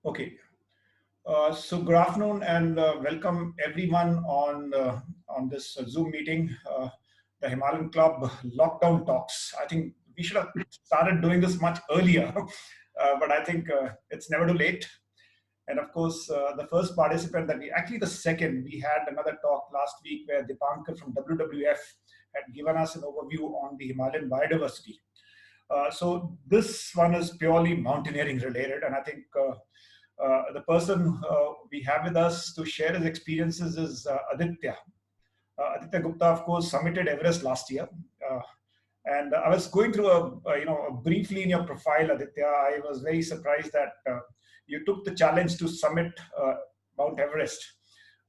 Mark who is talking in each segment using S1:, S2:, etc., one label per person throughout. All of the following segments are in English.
S1: Okay. So good afternoon and welcome everyone on this Zoom meeting, the Himalayan Club Lockdown Talks. I think we should have started doing this much earlier, but I think it's never too late. And of course, the first participant actually the second, we had another talk last week where Dipankar from WWF had given us an overview on the Himalayan biodiversity. So this one is purely mountaineering related, and I think the person we have with us to share his experiences is Aditya. Aditya Gupta, of course, summited Everest last year. And I was going through briefly in your profile, Aditya. I was very surprised that you took the challenge to summit Mount Everest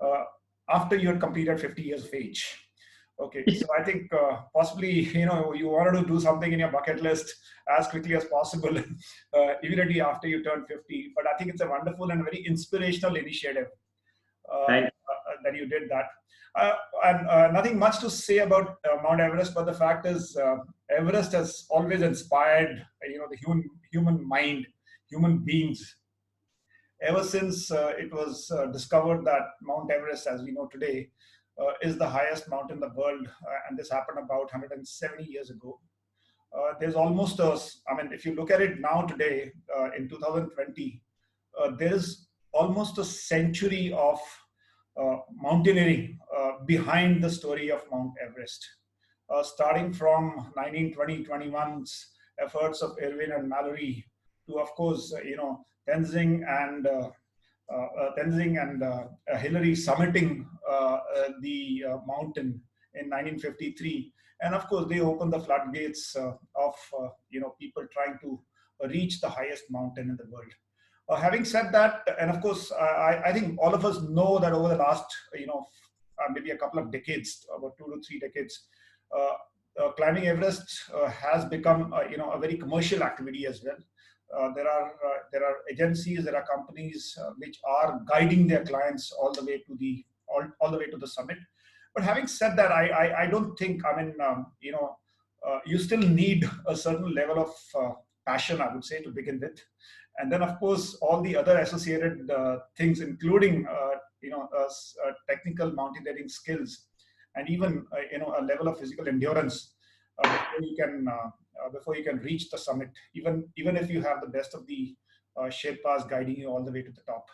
S1: uh, after you had completed 50 years of age. Okay, so I think possibly you wanted to do something in your bucket list as quickly as possible, immediately after you turn 50. But I think it's a wonderful and very inspirational initiative
S2: Thank
S1: that you did that. And nothing much to say about Mount Everest, but the fact is, Everest has always inspired the human mind, human beings. Ever since it was discovered that Mount Everest, as we know today, is the highest mountain in the world, and this happened about 170 years ago. There's almost I mean, if you look at it now today, in 2020, there's almost a century of mountaineering behind the story of Mount Everest. Starting from 1920-21's efforts of Irwin and Mallory to, of course, Tenzing and Hillary summiting the mountain in 1953, and of course they opened the floodgates of people trying to reach the highest mountain in the world. Having said that, and of course, I think all of us know that over the last, maybe a couple of decades, about 2 to 3 decades, climbing Everest has become, a very commercial activity as well. There are agencies, there are companies which are guiding their clients all the way to the summit. But having said that, I don't think, I mean, you still need a certain level of passion, I would say, to begin with. And then, of course, all the other associated things, including technical mountaineering skills, and even a level of physical endurance before you can reach the summit. Even if you have the best of the Sherpas guiding you all the way to the top.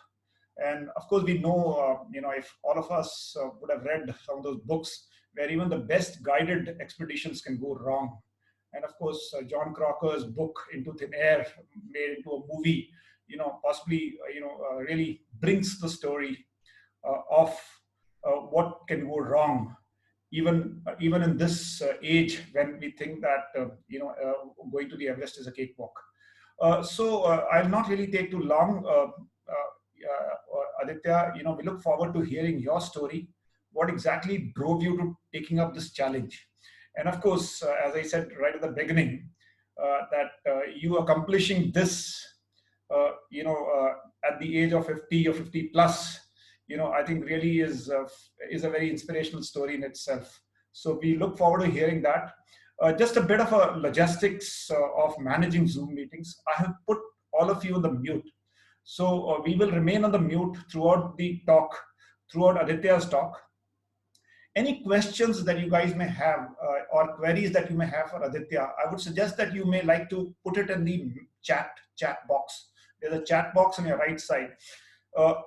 S1: And of course, we know, if all of us would have read some of those books where even the best guided expeditions can go wrong. And of course, John Crocker's book Into Thin Air, made into a movie, possibly, really brings the story of what can go wrong, even in this age when we think that going to the Everest is a cakewalk. So I'll not really take too long. Aditya, we look forward to hearing your story. What exactly drove you to taking up this challenge? And of course, as I said right at the beginning, that you accomplishing this, at the age of 50 or 50 plus, I think really is a very inspirational story in itself. So we look forward to hearing that. Just a bit of a logistics of managing Zoom meetings. I have put all of you on the mute. So we will remain on the mute throughout the talk, throughout Aditya's talk. Any questions that you guys may have or queries that you may have for Aditya, I would suggest that you may like to put it in the chat box. There's a chat box on your right side.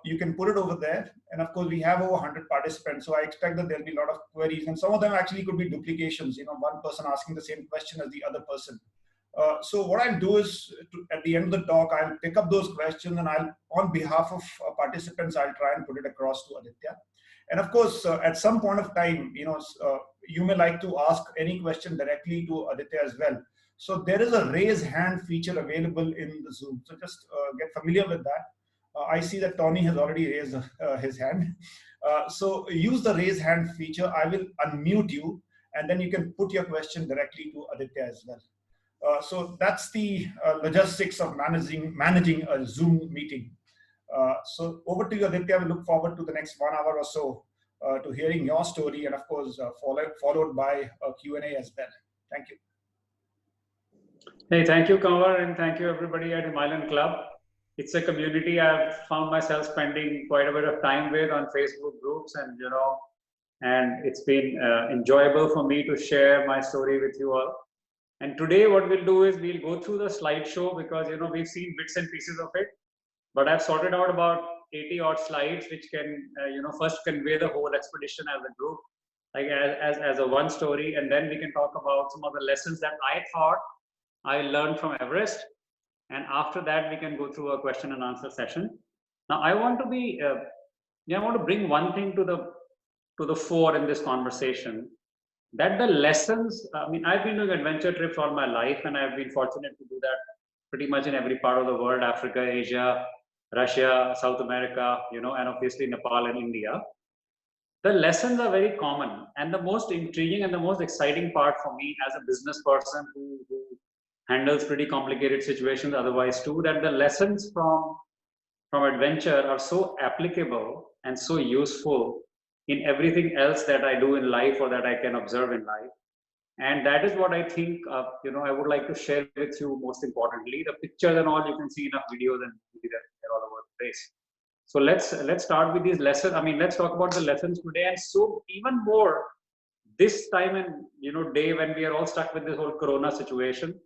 S1: You can put it over there. And of course, we have over 100 participants. So I expect that there'll be a lot of queries. And some of them actually could be duplications, one person asking the same question as the other person. So what I'll do is, at the end of the talk, I'll pick up those questions and on behalf of participants, I'll try and put it across to Aditya. And of course, at some point of time, you may like to ask any question directly to Aditya as well. So there is a raise hand feature available in the Zoom. So just get familiar with that. I see that Tony has already raised his hand. So use the raise hand feature. I will unmute you, and then you can put your question directly to Aditya as well. So that's the logistics of managing a Zoom meeting. So over to you, Aditya. We look forward to the next 1 hour or so to hearing your story, and of course, followed by a Q&A as well. Thank you.
S2: Hey, thank you, Kanwar, and thank you everybody at Himalayan Club. It's a community I've found myself spending quite a bit of time with on Facebook groups, and and it's been enjoyable for me to share my story with you all. And today what we'll do is we'll go through the slideshow, because we've seen bits and pieces of it, but I've sorted out about 80 odd slides which can first convey the whole expedition as a group, like as a one story, and then we can talk about some of the lessons that I thought I learned from Everest, and after that we can go through a question and answer session. Now I want to be I want to bring one thing to the fore in this conversation, that the lessons, I mean, I've been doing adventure trips all my life, and I've been fortunate to do that pretty much in every part of the world: Africa, Asia, Russia, South America, and obviously Nepal and India. The lessons are very common, and the most intriguing and the most exciting part for me as a business person who handles pretty complicated situations otherwise too, that the lessons from adventure are so applicable and so useful in everything else that I do in life or that I can observe in life. And that is what I think, I would like to share with you most importantly. The pictures and all, you can see enough videos and they're all over the place. So let's start with these lessons. I mean, let's talk about the lessons today. And so even more this time and day when we are all stuck with this whole Corona situation,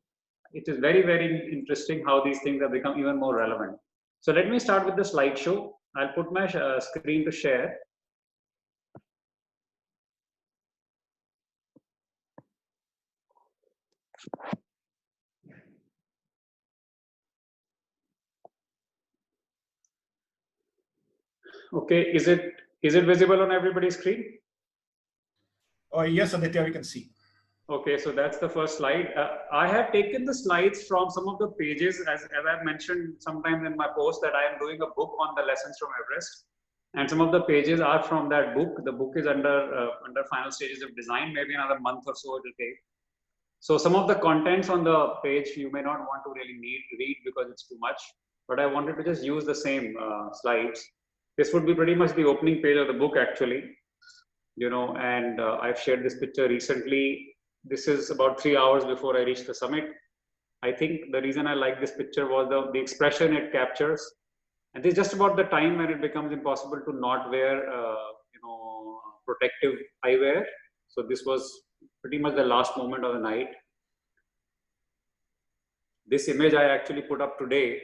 S2: it is very, very interesting how these things have become even more relevant. So let me start with the slideshow. I'll put my screen to share. Okay, is it visible on everybody's screen?
S1: Yes, Aditya, we can see.
S2: Okay, so that's the first slide. I have taken the slides from some of the pages, as I've mentioned sometimes in my post, that I am doing a book on the lessons from Everest, and some of the pages are from that book. The book is under final stages of design. Maybe another month or so it will take. So some of the contents on the page you may not want to really read because it's too much, but I wanted to just use the same slides. This would be pretty much the opening page of the book actually, and I've shared this picture recently. This is about 3 hours before I reached the summit. I think the reason I like this picture was the expression it captures. And this is just about the time when it becomes impossible to not wear, protective eyewear. So this was pretty much the last moment of the night. This image I actually put up today.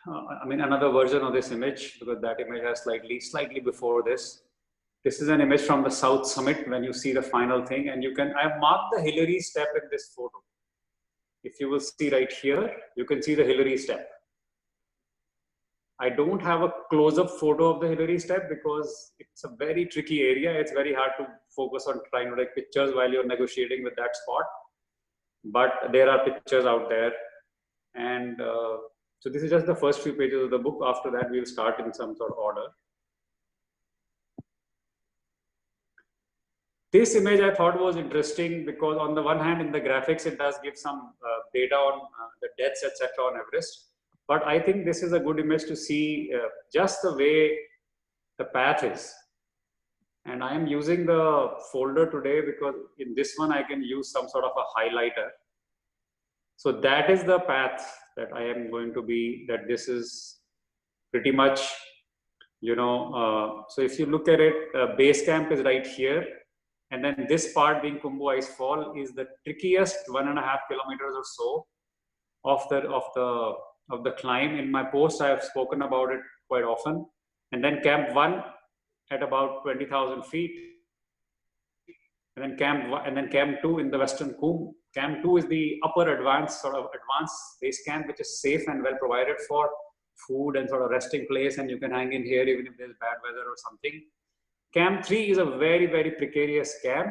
S2: I mean, another version of this image, because that image has slightly before this. This is an image from the South Summit when you see the final thing, and I've marked the Hillary step in this photo. If you will see right here, you can see the Hillary step. I don't have a close-up photo of the Hillary step because it's a very tricky area. It's very hard to focus on trying to take pictures while you're negotiating with that spot. But there are pictures out there. And so this is just the first few pages of the book. After that, we'll start in some sort of order. This image I thought was interesting because on the one hand, in the graphics, it does give some data on the deaths, etc. on Everest. But I think this is a good image to see just the way the path is. And I am using the folder today because in this one, I can use some sort of a highlighter. So that is the path that I am going to be, that this is pretty much, so if you look at it, base camp is right here. And then this part being Khumbu Ice Fall is the trickiest 1.5 kilometers or so of the climb. In my post, I have spoken about it quite often. And then Camp 1 at about 20,000 feet. And then Camp 2 in the Western Khumbu. Camp 2 is the upper advanced base camp, which is safe and well provided for food and sort of resting place. And you can hang in here even if there's bad weather or something. Camp 3 is a very, very precarious camp.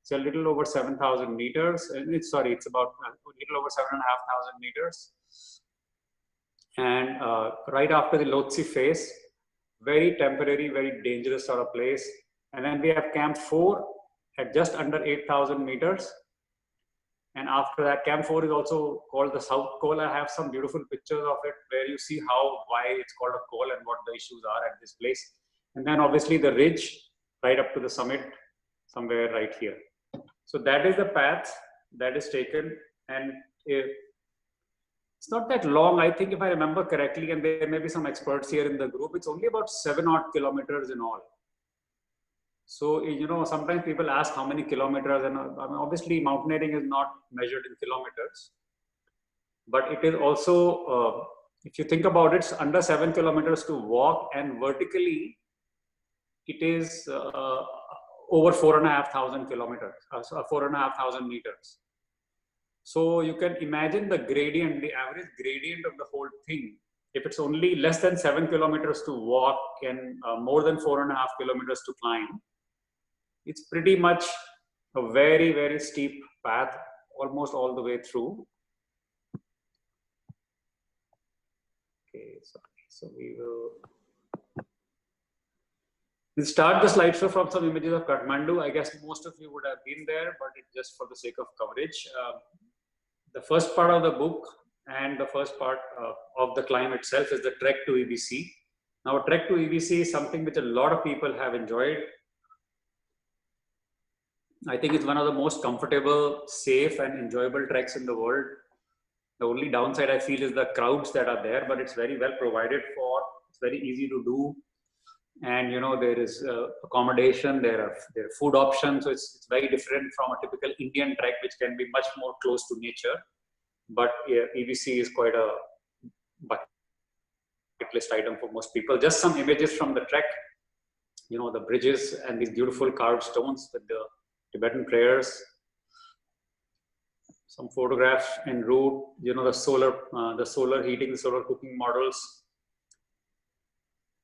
S2: It's a little over 7,000 meters. It's about a little over 7,500 meters. And right after the Lhotse face, very temporary, very dangerous sort of place. And then we have Camp 4 at just under 8,000 meters. And after that, Camp 4 is also called the South Col. I have some beautiful pictures of it where you see why it's called a col and what the issues are at this place. And then obviously the ridge right up to the summit, somewhere right here. So that is the path that is taken. And It's not that long. I think if I remember correctly, and there may be some experts here in the group, it's only about 7 odd kilometers in all. So, you know, sometimes people ask how many kilometers, and I mean, obviously mountaineering is not measured in kilometers, but it is also, if you think about it, it's under 7 kilometers to walk, and vertically it is over 4,500 kilometers, 4,500 meters. So you can imagine the gradient, the average gradient of the whole thing. If it's only less than 7 kilometers to walk and more than 4.5 kilometers to climb, it's pretty much a very, very steep path almost all the way through. Okay, so we'll start the slideshow from some images of Kathmandu. I guess most of you would have been there, but it's just for the sake of coverage. The first part of the book and the first part of the climb itself is the trek to EBC. Now, a trek to EBC is something which a lot of people have enjoyed. I think it's one of the most comfortable, safe, and enjoyable treks in the world. The only downside I feel is the crowds that are there, but it's very well provided for. It's very easy to do, and you know there is accommodation. There are food options, so it's very different from a typical Indian trek, which can be much more close to nature. But yeah, EBC is quite a bucket list item for most people. Just some images from the trek. You know, the bridges and these beautiful carved stones with the Tibetan prayers. Some photographs en route. You know, the solar heating, the solar cooking models.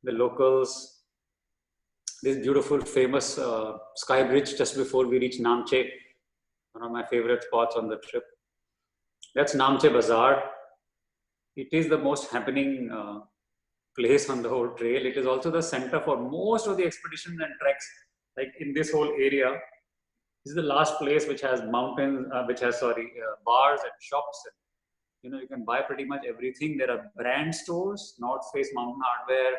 S2: The locals. This beautiful, famous sky bridge just before we reach Namche. One of my favorite spots on the trip. That's Namche Bazaar. It is the most happening place on the whole trail. It is also the center for most of the expeditions and treks. Like in this whole area, this is the last place which has mountains, bars and shops. And, you know, you can buy pretty much everything. There are brand stores, North Face Mountain Hardware.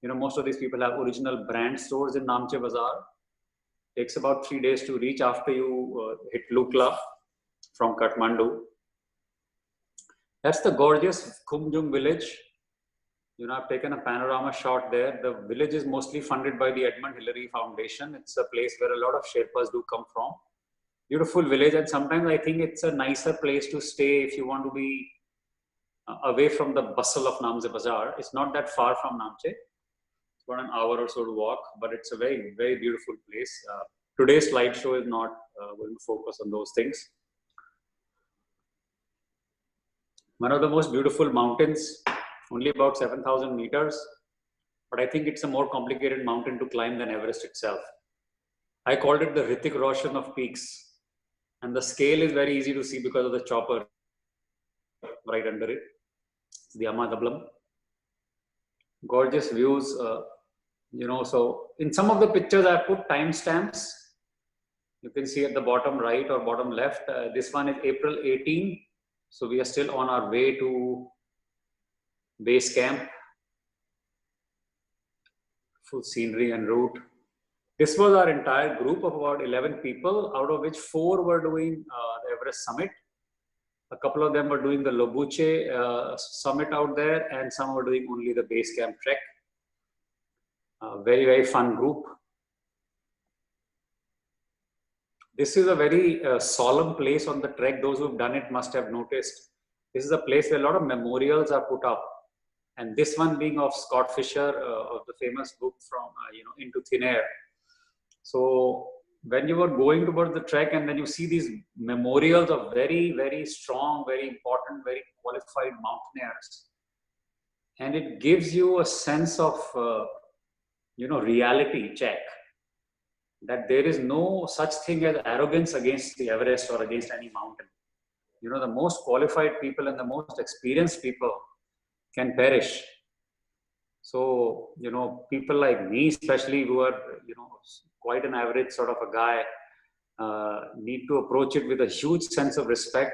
S2: You know, most of these people have original brand stores in Namche Bazaar. Takes about 3 days to reach after you hit Lukla from Kathmandu. That's the gorgeous Khumjung village. You know, I've taken a panorama shot there. The village is mostly funded by the Edmund Hillary Foundation. It's a place where a lot of Sherpas do come from. Beautiful village, and sometimes I think it's a nicer place to stay if you want to be away from the bustle of Namche Bazaar. It's not that far from Namche. It's about an hour or so to walk, but it's a very, very beautiful place. Today's slideshow is not going to focus on those things. One of the most beautiful mountains, only about 7,000 meters, but I think it's a more complicated mountain to climb than Everest itself. I called it the Hrithik Roshan of peaks, and the scale is very easy to see because of the chopper right under it. It's the Amadablam. Gorgeous views, you know, so in some of the pictures I put timestamps. You can see at the bottom right or bottom left, this one is April 18. So we are still on our way to base camp. Full scenery and route. This was our entire group of about 11 people, out of which 4 were doing the Everest summit. A couple of them were doing the Lobuche summit out there, and some were doing only the base camp trek. Very, very fun group. This is a very solemn place on the trek. Those who've done it must have noticed. This is a place where a lot of memorials are put up. And this one being of Scott Fischer, of the famous book from, you know, Into Thin Air. So when you were going towards the trek and then you see these memorials of very, very strong, very important, very qualified mountaineers, and it gives you a sense of, you know, reality check. That there is no such thing as arrogance against the Everest or against any mountain. You know, the most qualified people and the most experienced people can perish. So, you know, people like me, especially who are, you know, quite an average sort of a guy, need to approach it with a huge sense of respect,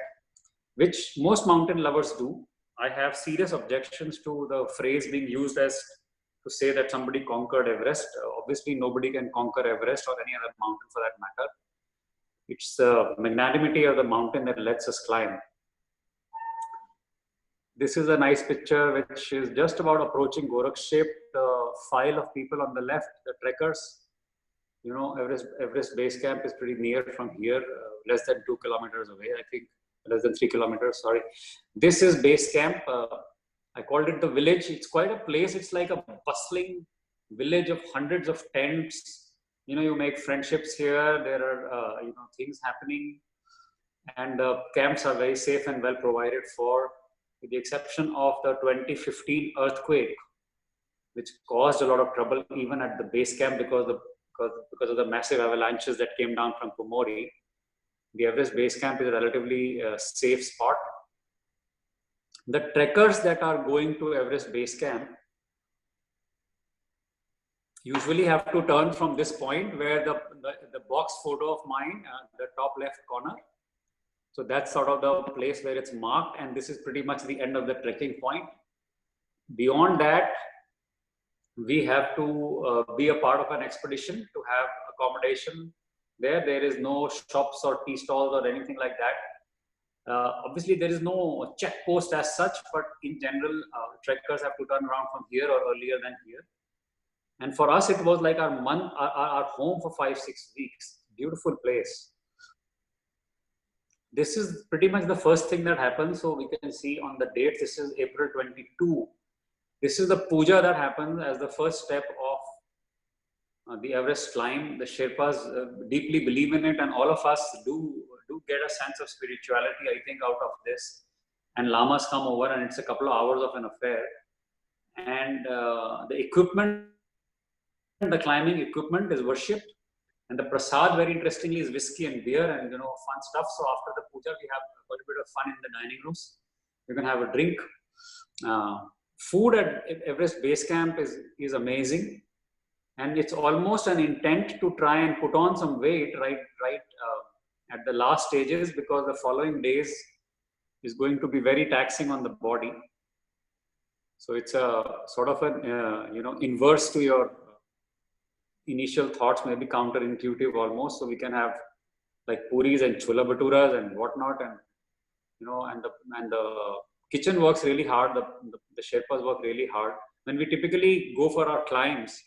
S2: which most mountain lovers do. I have serious objections to the phrase being used as to say that somebody conquered Everest. Obviously, nobody can conquer Everest or any other mountain for that matter. It's the magnanimity of the mountain that lets us climb. This is a nice picture which is just about approaching Gorakh-shaped file of people on the left, the trekkers. You know, Everest Base Camp is pretty near from here, less than 2 kilometers away, I think, less than 3 kilometers, sorry. This is Base Camp. I called it the village. It's quite a place. It's like a bustling village of hundreds of tents. You know, you make friendships here. There are, you know, things happening. And the camps are very safe and well provided for, with the exception of the 2015 earthquake, which caused a lot of trouble even at the base camp because of the massive avalanches that came down from Pumori. The Everest Base Camp is a relatively safe spot. The trekkers that are going to Everest Base Camp usually have to turn from this point where the box photo of mine, the top left corner. So that's sort of the place where it's marked, and this is pretty much the end of the trekking point. Beyond that, we have to be a part of an expedition to have accommodation there. There is no shops or tea stalls or anything like that. Obviously, there is no check post as such, but in general, trekkers have to turn around from here or earlier than here. And for us, it was like our home for 5-6 weeks. Beautiful place. This is pretty much the first thing that happens. So we can see on the date, this is April 22. This is the puja that happens as the first step of the Everest climb. The Sherpas deeply believe in it, and all of us do get a sense of spirituality, I think, out of this. And lamas come over, and it's a couple of hours of an affair. And the equipment, the climbing equipment is worshipped. And the prasad, very interestingly, is whiskey and beer and, you know, fun stuff. So after the puja, we have quite a bit of fun in the dining rooms. You can have a drink. Food at Everest Base Camp is amazing. And it's almost an intent to try and put on some weight right at the last stages, because the following days is going to be very taxing on the body. So it's a sort of an, you know, inverse to your initial thoughts, maybe counterintuitive almost. So we can have like puris and chola bhaturas and whatnot, and you know, and the kitchen works really hard. The Sherpas work really hard. When we typically go for our climbs,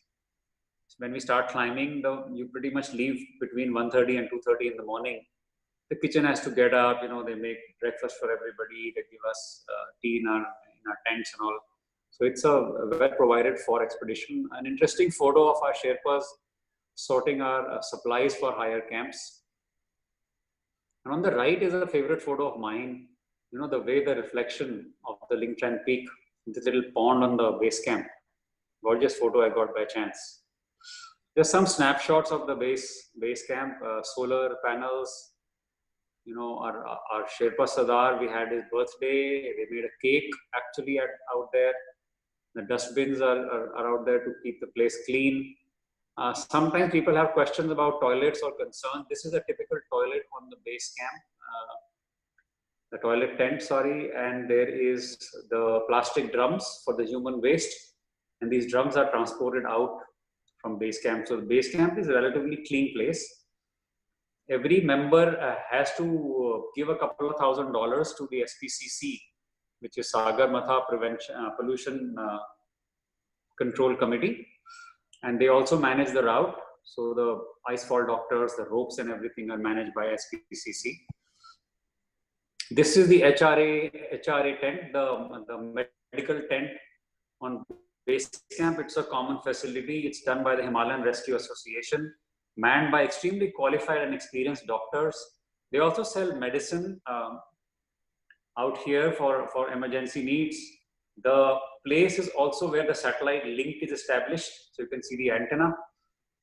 S2: when we start climbing, you pretty much leave between 1:30 and 2:30 in the morning. The kitchen has to get up. You know, they make breakfast for everybody. They give us tea in our tents and all. So it's a well provided for expedition. An interesting photo of our Sherpas sorting our supplies for higher camps. And on the right is a favorite photo of mine. You know, the way the reflection of the Lingchan Peak, this little pond on the base camp. Gorgeous photo I got by chance. There's some snapshots of the base camp, solar panels. You know, our Sherpa Sardar, we had his birthday. They made a cake actually out there. The dustbins are out there to keep the place clean. Sometimes people have questions about toilets or concerns. This is a typical toilet on the base camp, the toilet tent, sorry, and there is the plastic drums for the human waste. And these drums are transported out from base camp. So the base camp is a relatively clean place. Every member has to give a couple of $1,000 to the SPCC, which is Sagar Matha Pollution Control Committee. And they also manage the route. So the icefall doctors, the ropes and everything are managed by SPCC. This is the HRA tent, the medical tent on base camp. It's a common facility. It's done by the Himalayan Rescue Association, manned by extremely qualified and experienced doctors. They also sell medicine out here for emergency needs. The place is also where the satellite link is established. So you can see the antenna.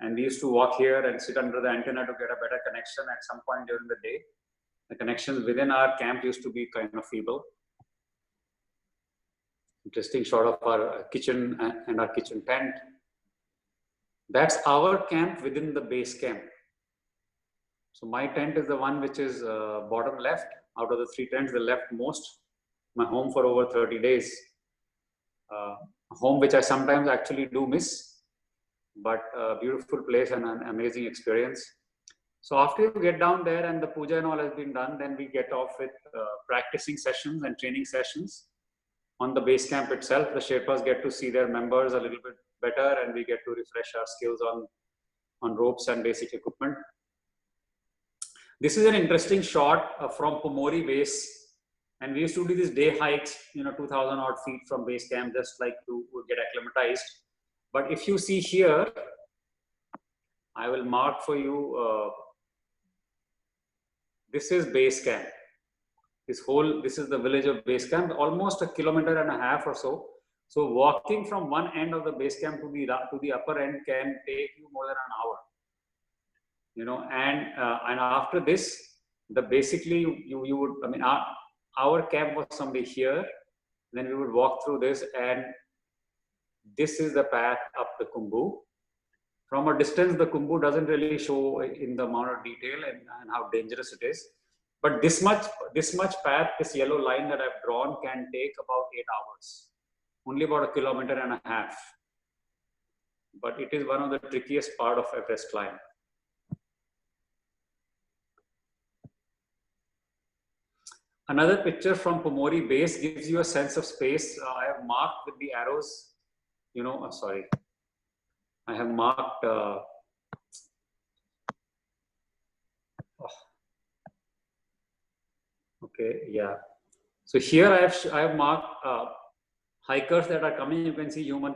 S2: And we used to walk here and sit under the antenna to get a better connection at some point during the day. The connections within our camp used to be kind of feeble. Interesting shot of our kitchen and our kitchen tent. That's our camp within the base camp. So my tent is the one which is bottom left. Out of the 3 tents, the leftmost. My home for over 30 days. A home which I sometimes actually do miss, but a beautiful place and an amazing experience. So after you get down there and the puja and all has been done, then we get off with practicing sessions and training sessions. on the base camp itself. The Sherpas get to see their members a little bit better, and we get to refresh our skills on ropes and basic equipment. This is an interesting shot from Pumori base. And we used to do these day hikes, 2,000 odd feet from base camp, just like to get acclimatized. But if you see here, I will mark for you, this is base camp. This is the village of base camp, almost 1.5 kilometers or so. So walking from one end of the base camp to the upper end can take you more than an hour. And after this, basically you would, our camp was somewhere here. Then we would walk through this, and this is the path up the Khumbu. From a distance, the Khumbu doesn't really show in the amount of detail and how dangerous it is. But this much path, this yellow line that I've drawn, can take about 8 hours. Only about 1.5 kilometers. But it is one of the trickiest part of Everest climb. Another picture from Pumori base gives you a sense of space. I have marked with the arrows, I have marked, okay, yeah. So here I have marked hikers that are coming. You can see human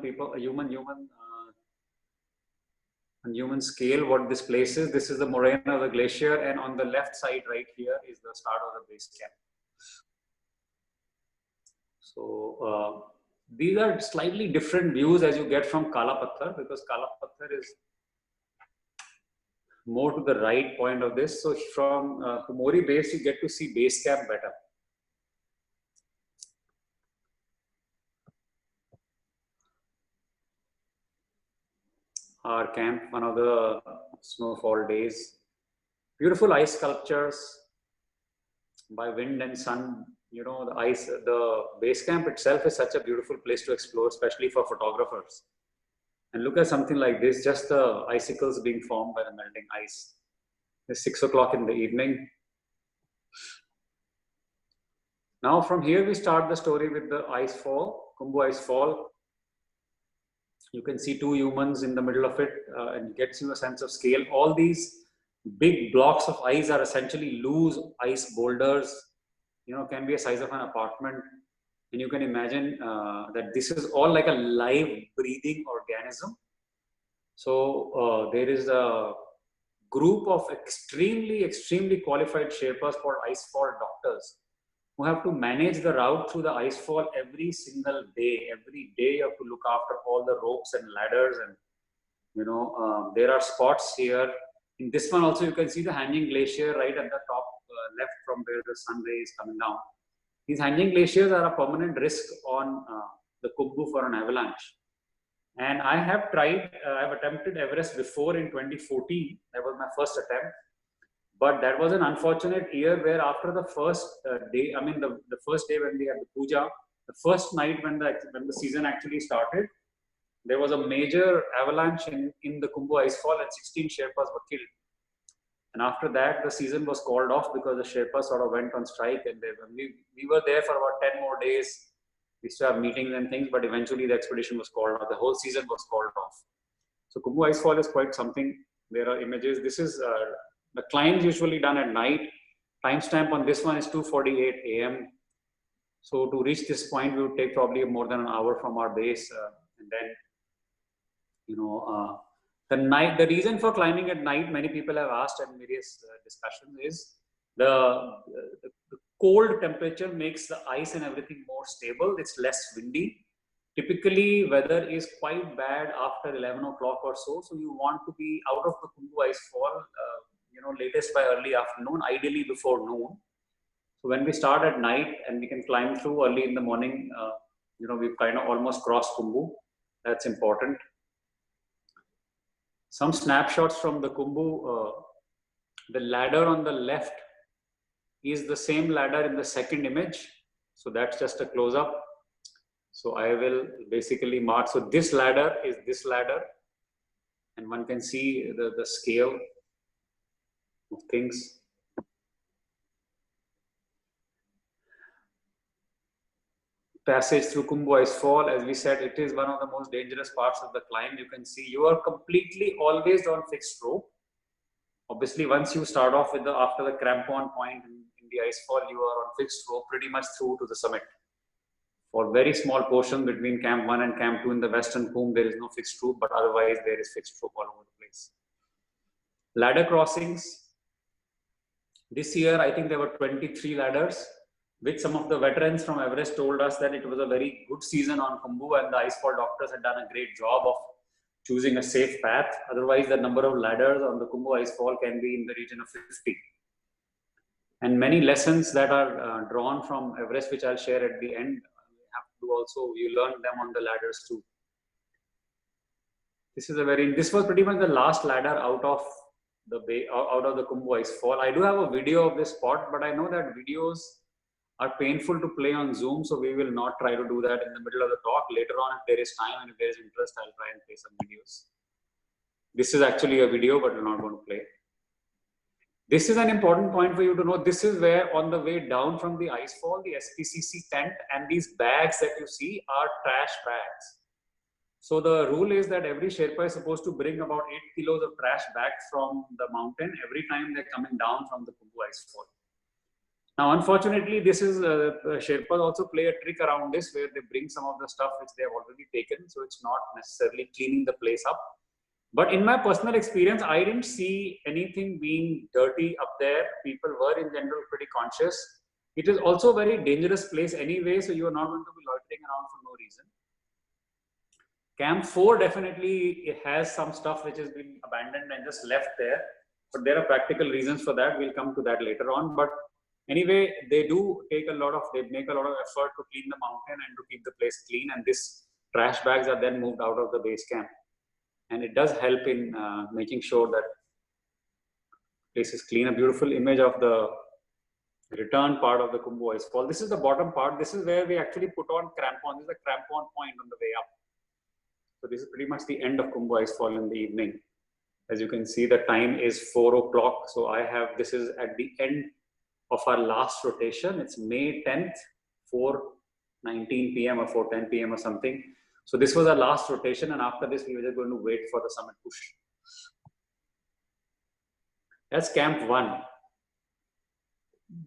S2: scale, what this place is. This is the moraine of the glacier, and on the left side right here is the start of the base camp. So these are slightly different views as you get from Kala Patthar, because Kala Patthar is more to the right point of this. So from Pumori base, you get to see base camp better. Our camp, one of the snowfall days. Beautiful ice sculptures by wind and sun. The base camp itself is such a beautiful place to explore, especially for photographers. And look at something like this, just the icicles being formed by the melting ice. It's 6 o'clock in the evening. Now from here we start the story with the ice fall, Khumbu ice fall. You can see 2 humans in the middle of it, and it gets you a sense of scale. All these big blocks of ice are essentially loose ice boulders, can be a size of an apartment. And you can imagine that this is all like a live breathing organism. So there is a group of extremely qualified Sherpas called icefall doctors, who have to manage the route through the icefall every single day. Every day you have to look after all the ropes and ladders, and there are spots here. In this one also you can see the hanging glacier right at the top left, from where the sun ray is coming down. These hanging glaciers are a permanent risk on the Khumbu for an avalanche. And I have I've attempted Everest before in 2014. That was my first attempt. But that was an unfortunate year where after the first day, the first day when we had the puja, the first night when the season actually started, there was a major avalanche in the Khumbu icefall, and 16 Sherpas were killed. And after that, the season was called off because the Sherpas sort of went on strike, and we were there for about 10 more days. We used to have meetings and things, but eventually the expedition was called off. The whole season was called off. So Khumbu icefall is quite something. There are images. This is the climbs usually done at night. Timestamp on this one is 2:48 a.m. So to reach this point, we would take probably more than an hour from our base, and then the reason for climbing at night, many people have asked in various discussions, is the cold temperature makes the ice and everything more stable. It's less windy. Typically, weather is quite bad after 11 o'clock or so. So you want to be out of the Khumbu icefall, latest by early afternoon, ideally before noon. So when we start at night and we can climb through early in the morning, we've kind of almost crossed Khumbu. That's important. Some snapshots from the Khumbu. The ladder on the left is the same ladder in the second image. So that's just a close-up. So I will basically mark. So this ladder is this ladder, and one can see the scale of things. passage through Khumbu Ice Fall. As we said, it is one of the most dangerous parts of the climb. You can see you are completely always on fixed rope. Obviously, once you start off with after the crampon point in the ice fall, you are on fixed rope pretty much through to the summit. For very small portion between Camp 1 and Camp 2 in the Western Coombs, there is no fixed rope, but otherwise there is fixed rope all over the place. Ladder crossings. This year, I think there were 23 ladders, which some of the veterans from Everest told us that it was a very good season on Khumbu, and the icefall doctors had done a great job of choosing a safe path. Otherwise, the number of ladders on the Khumbu icefall can be in the region of 50. And many lessons that are drawn from Everest, which I'll share at the end, have to also, you learn them on the ladders too. This was pretty much the last ladder out of the Khumbu icefall. I do have a video of this spot, but I know that videos are painful to play on Zoom, so we will not try to do that in the middle of the talk. Later on, if there is time and if there is interest, I'll try and play some videos. This is actually a video, but we're not going to play. This is an important point for you to know. This is where on the way down from the icefall, the SPCC tent and these bags that you see are trash bags. So the rule is that every Sherpa is supposed to bring about 8 kilos of trash back from the mountain every time they're coming down from the Khumbu icefall. Now, unfortunately, this is Sherpas also play a trick around this, where they bring some of the stuff which they have already taken, so it's not necessarily cleaning the place up. But in my personal experience, I didn't see anything being dirty up there. People were in general pretty conscious. It is also a very dangerous place anyway, so you are not going to be loitering around for no reason. Camp 4 definitely has some stuff which has been abandoned and just left there, but there are practical reasons for that. We'll come to that later on. But anyway, they make a lot of effort to clean the mountain and to keep the place clean. And these trash bags are then moved out of the base camp. And it does help in making sure that place is clean. A beautiful image of the return part of the Khumbu icefall. This is the bottom part. This is where we actually put on crampon. This is a crampon point on the way up. So this is pretty much the end of Khumbu icefall in the evening. As you can see, the time is 4 o'clock. So this is at the end of our last rotation. It's May 10th, 4:19 p.m. or 4:10 p.m. or something. So this was our last rotation, and after this, we were just going to wait for the summit push. That's Camp 1.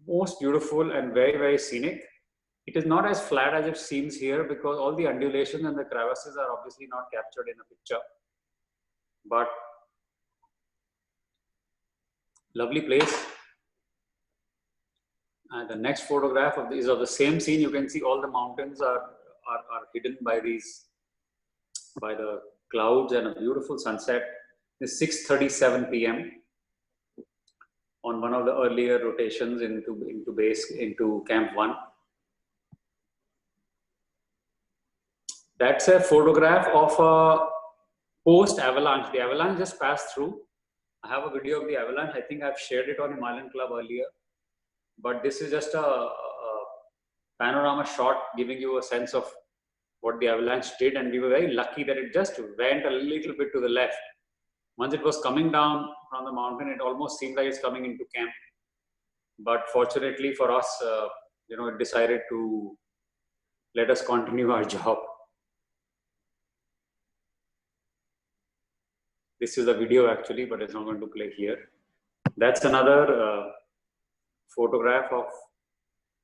S2: Most beautiful and very, very scenic. It is not as flat as it seems here because all the undulations and the crevasses are obviously not captured in a picture. But lovely place. And the next photograph is of the same scene. You can see all the mountains are hidden by the clouds and a beautiful sunset. It's 6:37 p.m. on one of the earlier rotations into Camp 1. That's a photograph of a post-avalanche. The avalanche just passed through. I have a video of the avalanche. I think I've shared it on Himalayan Club earlier. But this is just a panorama shot giving you a sense of what the avalanche did. And we were very lucky that it just went a little bit to the left. Once it was coming down from the mountain, it almost seemed like it's coming into camp. But fortunately for us, it decided to let us continue our job. This is a video actually, but it's not going to play here. That's another photograph of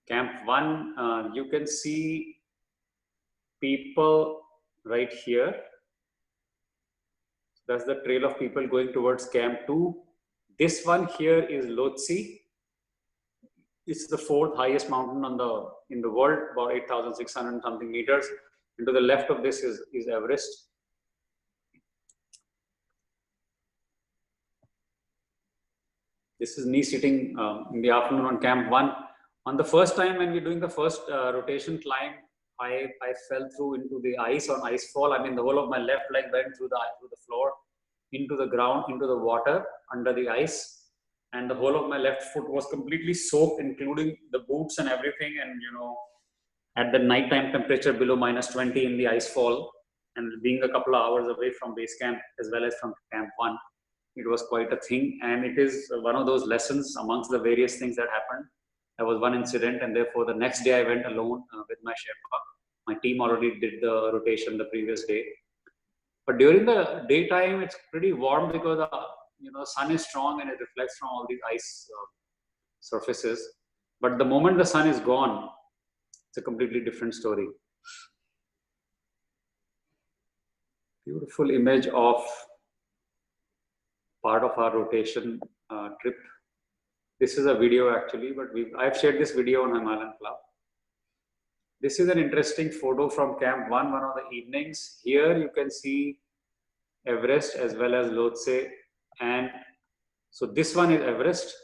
S2: Camp 1. You can see people right here. That's the trail of people going towards Camp 2. This one here is Lhotse. It's the 4th highest mountain in the world, about 8,600 something meters. And to the left of this is Everest. This is me sitting in the afternoon on Camp 1. On the first time when we're doing the first rotation climb, I fell through into the ice on icefall. I mean, the whole of my left leg went through the floor, into the ground, into the water, under the ice. And the whole of my left foot was completely soaked, including the boots and everything. And, at the nighttime temperature below -20 in the icefall, and being a couple of hours away from base camp as well as from Camp 1, it was quite a thing. And it is one of those lessons amongst the various things that happened. There was one incident, and therefore the next day I went alone with my Sherpa. My team already did the rotation the previous day. But during the daytime, it's pretty warm because the sun is strong and it reflects from all these ice surfaces. But the moment the sun is gone, it's a completely different story. Beautiful image of part of our rotation trip. This is a video actually, but I've shared this video on Himalayan Club. This is an interesting photo from Camp 1, one of the evenings. Here you can see Everest as well as Lhotse, and so this one is Everest.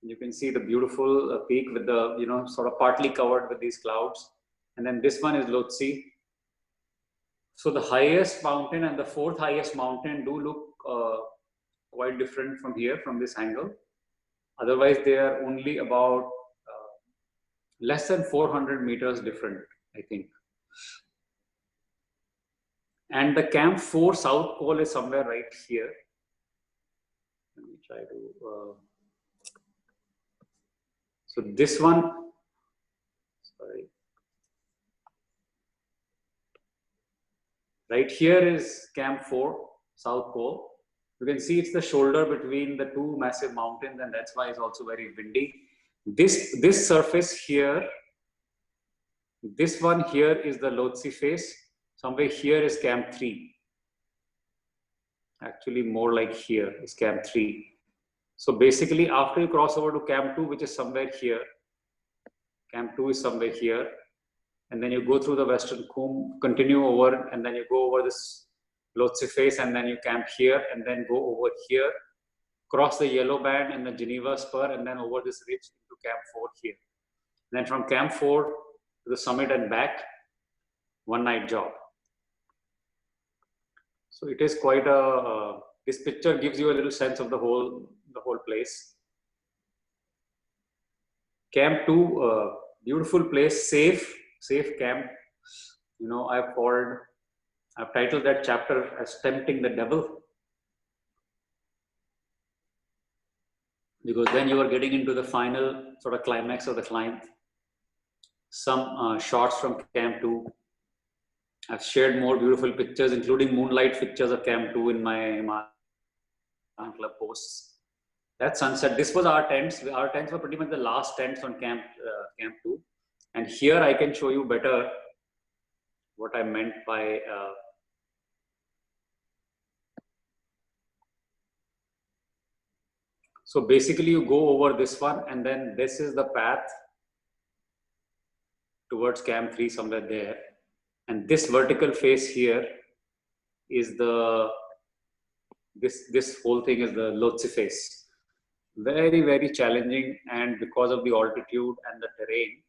S2: You can see the beautiful peak with the sort of partly covered with these clouds, and then this one is Lhotse. So the highest mountain and the fourth highest mountain do look quite different from here, from this angle. Otherwise, they are only about less than 400 meters different, I think. And the Camp 4 South Col is somewhere right here. Let me try to. So this one, sorry. Right here is Camp 4 South Col. You can see it's the shoulder between the two massive mountains, and that's why it's also very windy. This surface here, this one here is the Lhotse face. Somewhere here is Camp 3. Actually, more like here is Camp 3. So basically, after you cross over to Camp 2, which is somewhere here, Camp 2 is somewhere here, and then you go through the Western Cwm, continue over, and then you go over this Lhotse face, and then you camp here, and then go over here, cross the yellow band and the Geneva Spur, and then over this ridge into Camp 4 here. And then from Camp 4 to the summit and back, one night job. So it is quite a, this picture gives you a little sense of the whole place. Camp 2, beautiful place, safe camp. I've titled that chapter as Tempting the Devil, because then you are getting into the final sort of climax of the climb. Some shots from Camp 2. I've shared more beautiful pictures, including moonlight pictures of Camp 2 in my Himalayan Club posts. That sunset, this was our tents. Our tents were pretty much the last tents on Camp 2. And here I can show you better what I meant by so basically you go over this one, and then this is the path towards Camp 3 somewhere there. And this vertical face here is this whole thing is the Lhotse face. Very, very challenging, and because of the altitude and the terrain.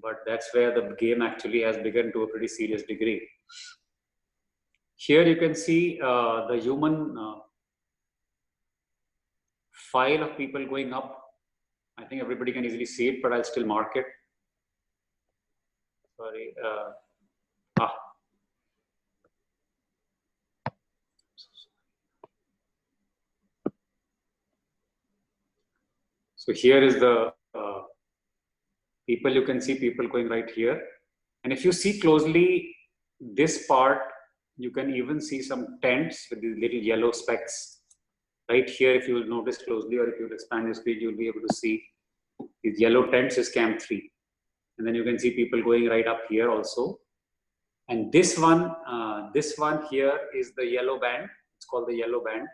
S2: But that's where the game actually has begun to a pretty serious degree. Here you can see the human file of people going up. I think everybody can easily see it, but I'll still mark it. Sorry. So here is the people. You can see people going right here. And if you see closely this part, you can even see some tents with these little yellow specks. Right here, if you will notice closely, or if you will expand your screen, you'll be able to see these yellow tents is Camp 3. And then you can see people going right up here also. And this one here is the yellow band. It's called the yellow band.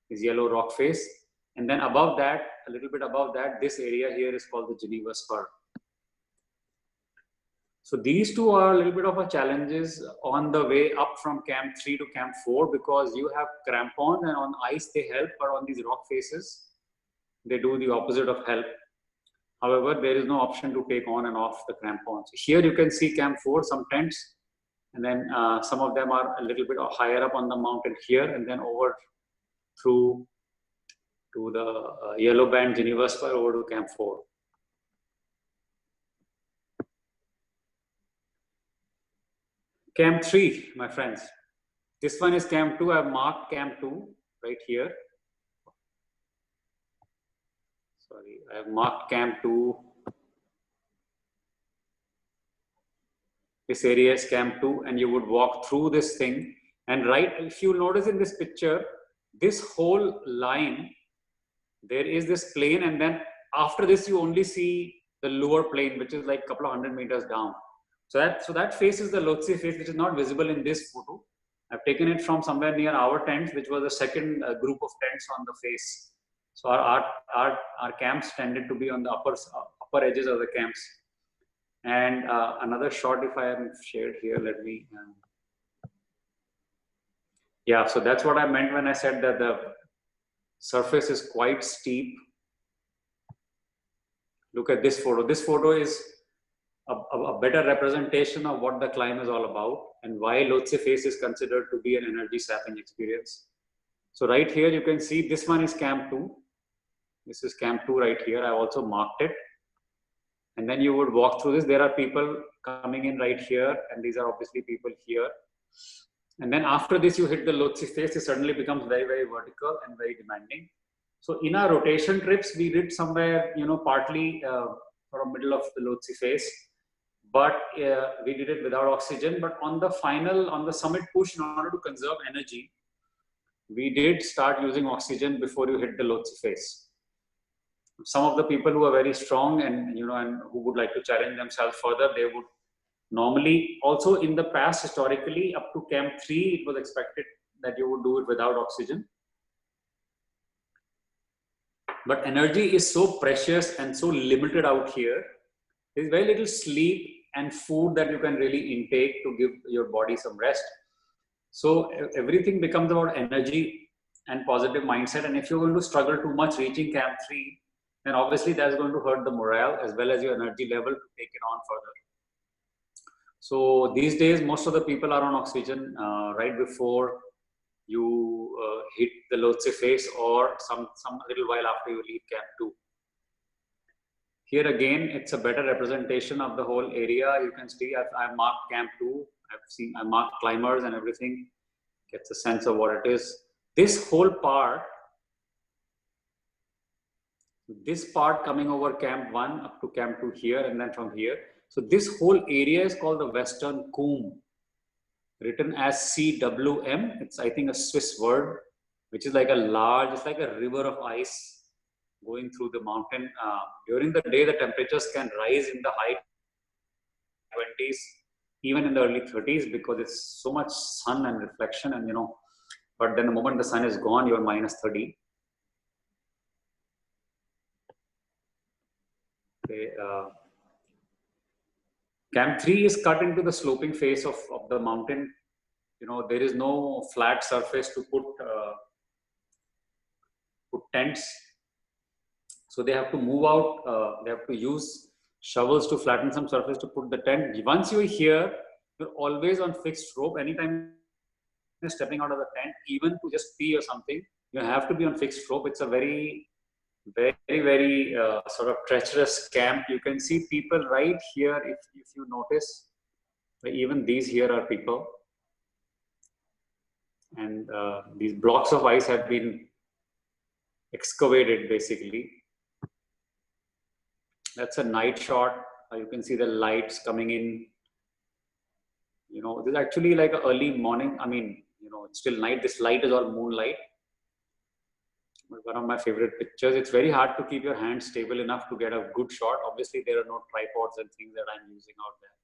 S2: Is yellow rock face. And then above that, a little bit above that, this area here is called the Geneva Spur. So these two are a little bit of a challenges on the way up from Camp 3 to Camp 4, because you have crampons, and on ice they help, but on these rock faces, they do the opposite of help. However, there is no option to take on and off the crampons. Here you can see Camp 4, some tents, and then some of them are a little bit higher up on the mountain here, and then over through to the yellow band Geneva Spur over to Camp 4. Camp 3, my friends. This one is Camp 2. I've marked Camp 2 right here. Sorry, I have marked Camp 2. This area is Camp 2, and you would walk through this thing. And right, if you notice in this picture, this whole line, there is this plane, and then after this, you only see the lower plane, which is like a couple of 100 meters down. So that face is the Lhotse face, which is not visible in this photo. I've taken it from somewhere near our tents, which was the second group of tents on the face. So our camps tended to be on the upper edges of the camps. And another shot, if I haven't shared here, let me. Yeah, so that's what I meant when I said that the surface is quite steep. Look at this photo. This photo is a better representation of what the climb is all about and why Lhotse face is considered to be an energy sapping experience. So right here, you can see this one is Camp 2. This is Camp 2 right here. I also marked it. And then you would walk through this. There are people coming in right here, and these are obviously people here. And then after this, you hit the Lhotse face, it suddenly becomes very, very vertical and very demanding. So in our rotation trips, we did somewhere, partly sort of middle of the Lhotse face, but we did it without oxygen. But on the summit push, in order to conserve energy, we did start using oxygen before you hit the Lhotse face. Some of the people who are very strong and who would like to challenge themselves further, they would normally, also in the past, historically, up to Camp 3, it was expected that you would do it without oxygen. But energy is so precious and so limited out here. There's very little sleep and food that you can really intake to give your body some rest. So everything becomes about energy and positive mindset. And if you're going to struggle too much reaching Camp 3, then obviously that's going to hurt the morale as well as your energy level to take it on further. So these days, most of the people are on oxygen right before you hit the Lhotse face or some little while after you leave Camp 2. Here again, it's a better representation of the whole area. You can see I've marked Camp 2. I marked climbers and everything. Gets a sense of what it is. This whole part, coming over Camp 1 up to Camp 2 here, and then from here. So this whole area is called the Western Cwm, written as CWM. It's, I think, a Swiss word, which is like it's like a river of ice going through the mountain. During the day, the temperatures can rise in the high 20s, even in the early 30s, because it's so much sun and reflection, and but then the moment the sun is gone, you're minus 30. Okay, Camp 3 is cut into the sloping face of the mountain. There is no flat surface to put tents. So they have to move out, they have to use shovels to flatten some surface to put the tent. Once you're here, you're always on fixed rope. Anytime you're stepping out of the tent, even to just pee or something, you have to be on fixed rope. It's a very, very, very sort of treacherous camp. You can see people right here, if you notice, even these here are people. And these blocks of ice have been excavated basically. That's a night shot. You can see the lights coming in. This is actually like an early morning. I mean, it's still night. This light is all moonlight. One of my favorite pictures. It's very hard to keep your hands stable enough to get a good shot. Obviously, there are no tripods and things that I'm using out there.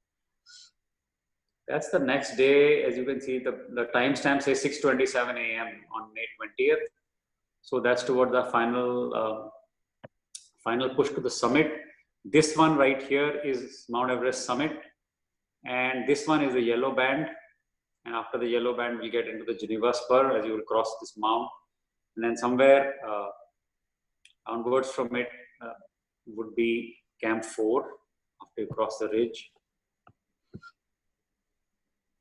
S2: That's the next day. As you can see, the timestamp says 6:27 a.m. on May 20th. So that's toward the final push to the summit. This one right here is Mount Everest summit. And this one is the yellow band. And after the yellow band, we get into the Geneva Spur as you will cross this mount. And then somewhere onwards from it would be Camp 4 after you cross the ridge.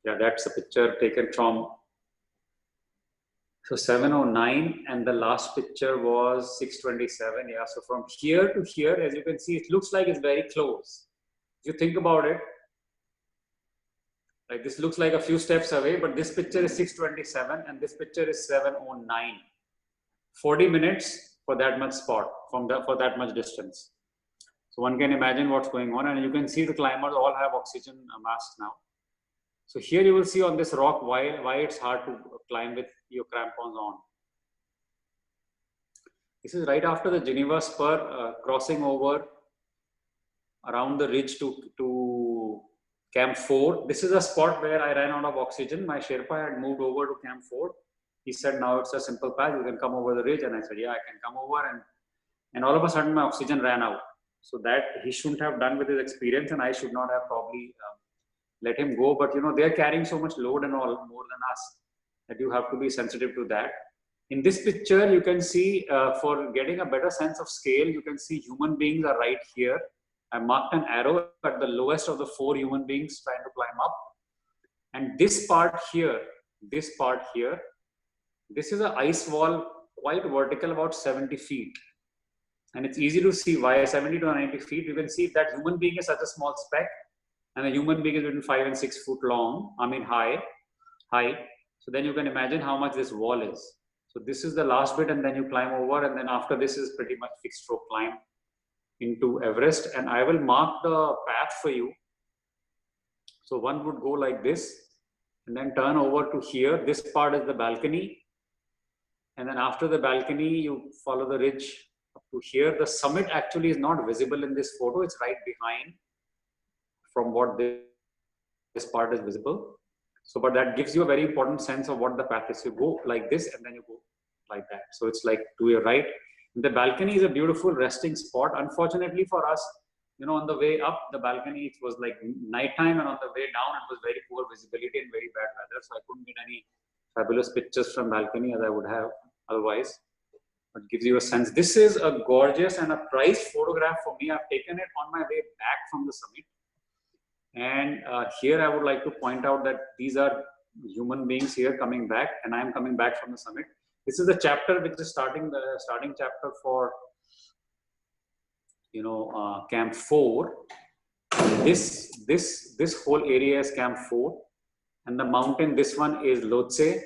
S2: Yeah, that's a picture taken from 7:09, and the last picture was 6:27. Yeah, so from here to here, as you can see, it looks like it's very close. If you think about it, like this looks like a few steps away, but this picture is 6:27 and this picture is 7:09. 40 minutes for that much spot, for that much distance. So one can imagine what's going on, and you can see the climbers all have oxygen masks now. So here you will see on this rock why it's hard to climb with your crampons on. This is right after the Geneva Spur, crossing over around the ridge to Camp 4. This is a spot where I ran out of oxygen. My Sherpa had moved over to Camp 4. He said, now it's a simple path, you can come over the ridge. And I said, yeah, I can come over. And all of a sudden my oxygen ran out. So that he shouldn't have done with his experience, and I should not have probably let him go. But you know, they're carrying so much load and all more than us that you have to be sensitive to that. In this picture, you can see, for getting a better sense of scale, you can see human beings are right here. I marked an arrow at the lowest of the 4 human beings trying to climb up. And this part here, this is an ice wall, quite vertical, about 70 feet. And it's easy to see why 70 to 90 feet. You can see that human being is such a small speck, and a human being is between 5 and 6 foot long, high. So then you can imagine how much this wall is. So this is the last bit, and then you climb over, and then after this is pretty much fixed stroke climb into Everest. And I will mark the path for you. So one would go like this, and then turn over to here. This part is the balcony. And then after the balcony, you follow the ridge up to here. The summit actually is not visible in this photo. It's right behind from what this part is visible. So, but that gives you a very important sense of what the path is. You go like this, and then you go like that. So it's like to your right. The balcony is a beautiful resting spot. Unfortunately for us, you know, on the way up the balcony, it was like nighttime, and on the way down, it was very poor visibility and very bad weather. So I couldn't get any fabulous pictures from balcony as I would have otherwise. But it gives you a sense. This is a gorgeous and a prized photograph for me. I've taken it on my way back from the summit. And here I would like to point out that these are human beings here coming back, and I am coming back from the summit. This is the chapter which is starting chapter for, you know, Camp 4. This whole area is Camp 4, and the mountain, this one is Lhotse,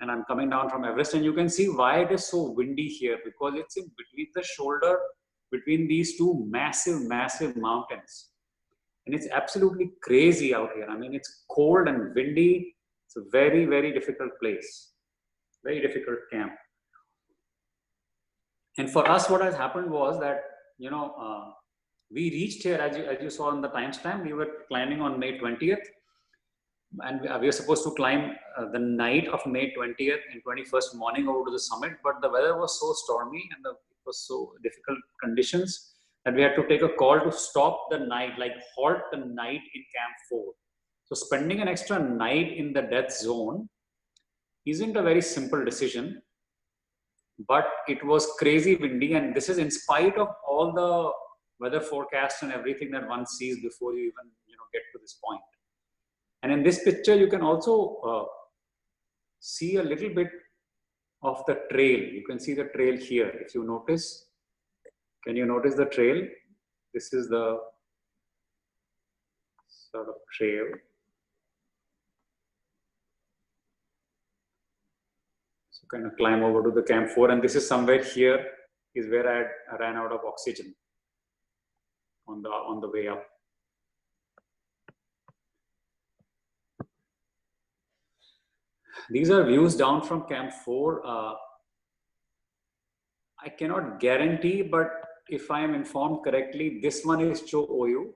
S2: and I'm coming down from Everest. And you can see why it is so windy here, because it's in between the shoulder between these two massive mountains. And it's absolutely crazy out here. I mean, it's cold and windy. It's a very, very difficult place, very difficult camp. And for us, what has happened was that, you know, we reached here, as you saw on the timestamp, we were climbing on May 20th. And we were supposed to climb the night of May 20th and 21st morning over to the summit. But the weather was so stormy, and it was so difficult conditions, that we had to take a call to stop the night, like halt the night in Camp 4. So spending an extra night in the death zone isn't a very simple decision, but it was crazy windy. And this is in spite of all the weather forecasts and everything that one sees before you even, you know, get to this point. And in this picture, you can also see a little bit of the trail. You can see the trail here. If you notice, can you notice the trail? This is the sort of trail. So kind of climb over to the Camp 4, and this is somewhere here is where I ran out of oxygen on the way up. These are views down from Camp 4. I cannot guarantee, but if I am informed correctly, this one is Cho Oyu,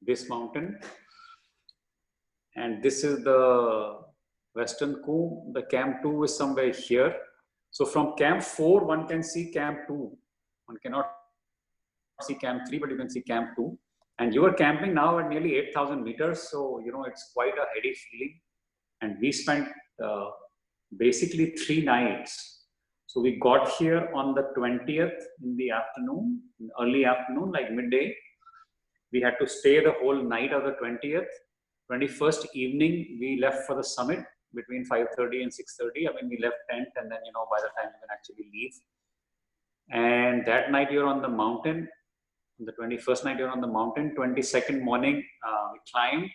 S2: this mountain. And this is the Western Cwm. The Camp 2 is somewhere here. So from Camp 4, one can see Camp 2. One cannot see Camp 3, but you can see Camp 2. And you are camping now at nearly 8,000 meters. So, you know, it's quite a heady feeling. And we spent basically 3 nights. So we got here on the 20th in the afternoon, early afternoon, like midday. We had to stay the whole night of the 20th. 21st evening, we left for the summit between 5:30 and 6:30. I mean, we left tent, and then, you know, by the time you can actually leave. And that night you're on the mountain. On the 21st night, you're on the mountain. 22nd morning, we climbed,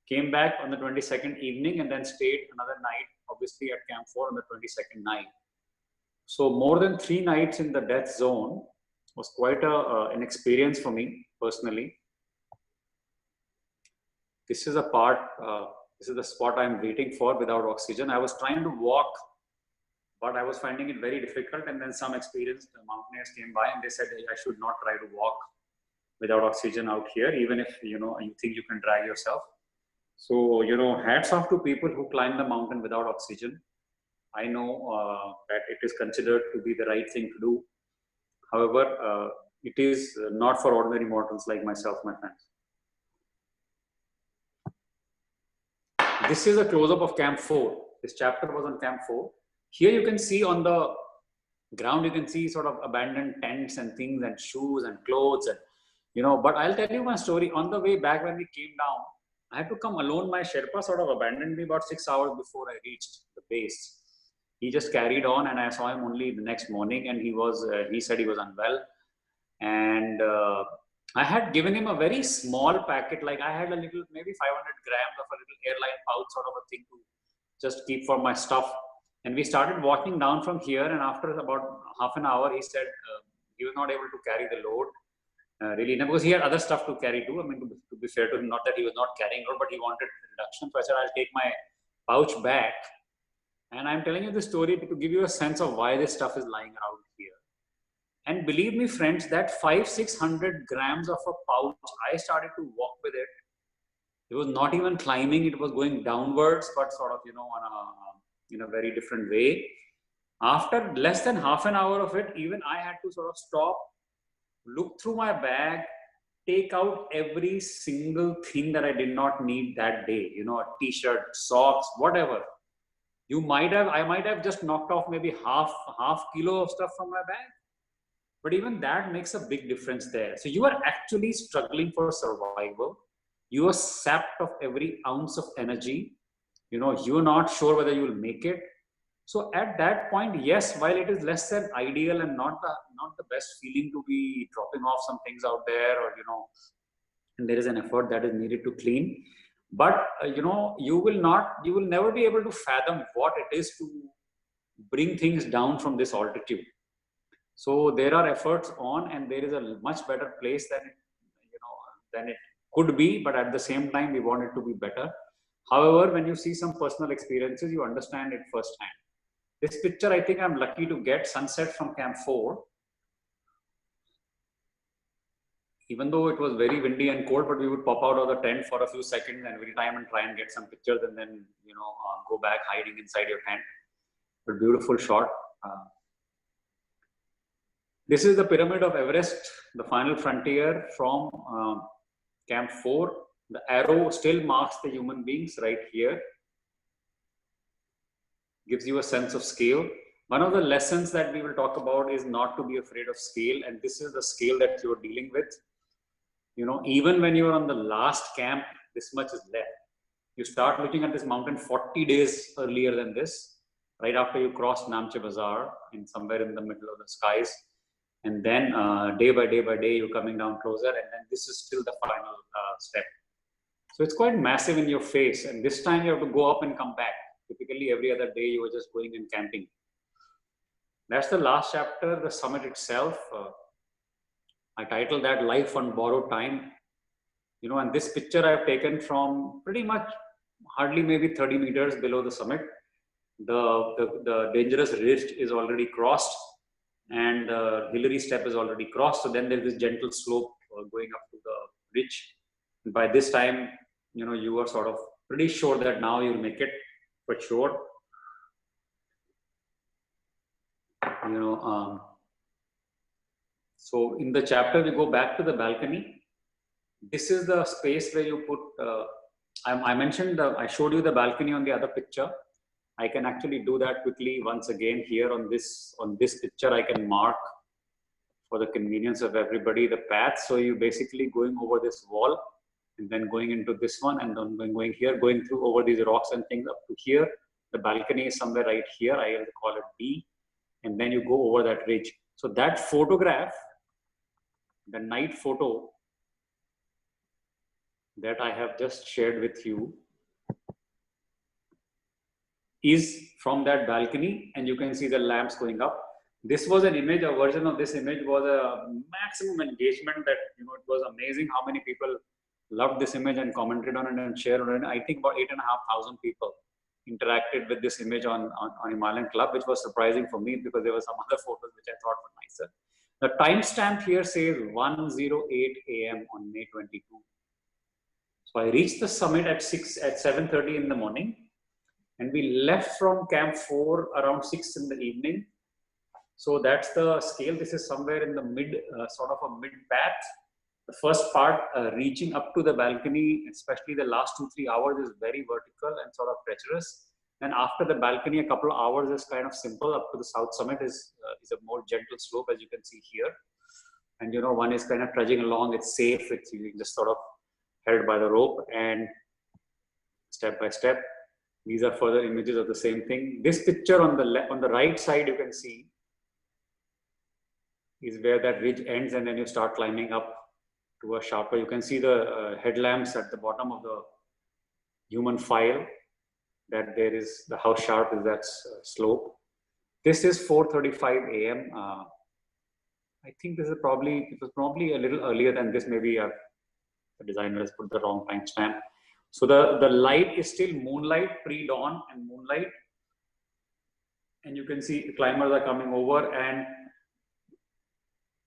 S2: came back on the 22nd evening, and then stayed another night, obviously, at Camp 4 on the 22nd night. So more than 3 nights in the death zone was quite an experience for me personally. this is a part, this is the spot I'm waiting for without oxygen. I was trying to walk, but I was finding it very difficult. And then some experienced mountaineers came by and they said, hey, I should not try to walk without oxygen out here, even if, you know, you think you can drag yourself. So, you know, hats off to people who climb the mountain without oxygen. I know that it is considered to be the right thing to do. However, it is not for ordinary mortals like myself, my friends. This is a close-up of Camp 4. This chapter was on Camp 4. Here you can see on the ground, you can see sort of abandoned tents and things and shoes and clothes and, you know, but I'll tell you my story. On the way back when we came down, I had to come alone. My Sherpa sort of abandoned me about 6 hours before I reached the base. He just carried on, and I saw him only the next morning, and he said he was unwell. And I had given him a very small packet, like I had a little, maybe 500 grams of a little airline pouch sort of a thing to just keep for my stuff. And we started walking down from here, and after about half an hour, he said he was not able to carry the load. Really, because he had other stuff to carry too. I mean, to be fair to him, not that he was not carrying load, but he wanted reduction. So I said, I'll take my pouch back. And I'm telling you this story to give you a sense of why this stuff is lying around here. And believe me, friends, that 500-600 grams of a pouch, I started to walk with it. It was not even climbing; it was going downwards, but sort of, you know, in a very different way. After less than half an hour of it, even I had to sort of stop, look through my bag, take out every single thing that I did not need that day. You know, a t-shirt, socks, whatever. I might have just knocked off maybe half kilo of stuff from my bag. But even that makes a big difference there. So you are actually struggling for survival. You are sapped of every ounce of energy. You know, you're not sure whether you will make it. So at that point, yes, while it is less than ideal and not the best feeling to be dropping off some things out there, or, you know, and there is an effort that is needed to clean. But, you know, you will never be able to fathom what it is to bring things down from this altitude. So there are efforts on, and there is a much better place than it could be, but at the same time, we want it to be better. However, when you see some personal experiences, you understand it firsthand. This picture, I think I'm lucky to get sunset from Camp 4. Even though it was very windy and cold, but we would pop out of the tent for a few seconds every time and try and get some pictures, and then, you know, go back hiding inside your tent. But beautiful shot. This is the Pyramid of Everest, the final frontier from Camp 4. The arrow still marks the human beings right here. Gives you a sense of scale. One of the lessons that we will talk about is not to be afraid of scale, and this is the scale that you're dealing with. You know, even when you're on the last camp, this much is left. You start looking at this mountain 40 days earlier than this, right after you cross Namche Bazaar, in somewhere in the middle of the skies. And then day by day, you're coming down closer, and then this is still the final step. So it's quite massive in your face, and this time you have to go up and come back. Typically, every other day you were just going and camping. That's the last chapter, the summit itself. I titled that Life on Borrowed Time. You know, and this picture I've taken from pretty much hardly maybe 30 meters below the summit. The dangerous ridge is already crossed, and the Hillary step is already crossed. So then there's this gentle slope going up to the ridge. And by this time, you know, you are sort of pretty sure that now you'll make it for sure. You know, so in the chapter, we go back to the balcony. This is the space where you put, I mentioned, I showed you the balcony on the other picture. I can actually do that quickly once again here on this picture. I can mark, for the convenience of everybody, the path. So you basically going over this wall and then going into this one, and then going here, going through over these rocks and things up to here. The balcony is somewhere right here. I will call it B. And then you go over that ridge. So that photograph, the night photo that I have just shared with you, is from that balcony, and you can see the lamps going up. This was an image, a version of this image was a maximum engagement that, you know, it was amazing how many people loved this image and commented on it and shared on it. I think about 8,500 people interacted with this image on Himalayan Club, which was surprising for me because there were some other photos which I thought were nicer. The timestamp here says 1:08 a.m. on May 22. So I reached the summit at 7:30 in the morning, and we left from Camp 4 around 6 in the evening. So that's the scale. This is somewhere in the mid, sort of a mid path. The first part, reaching up to the balcony, especially the last 2-3 hours, is very vertical and sort of treacherous. And after the balcony, a couple of hours is kind of simple. Up to the south summit is a more gentle slope, as you can see here. And you know, one is kind of trudging along. It's safe. It's just sort of held by the rope, and step by step. These are further images of the same thing. This picture on the right side, you can see, is where that ridge ends, and then you start climbing up to a sharper. You can see the headlamps at the bottom of the human file, that there is the how sharp is that slope. This is 4:35 a.m. I think this is it was probably a little earlier than this. Maybe the designer has put the wrong timestamp. So the light is still moonlight, pre-dawn and moonlight. And you can see the climbers are coming over, and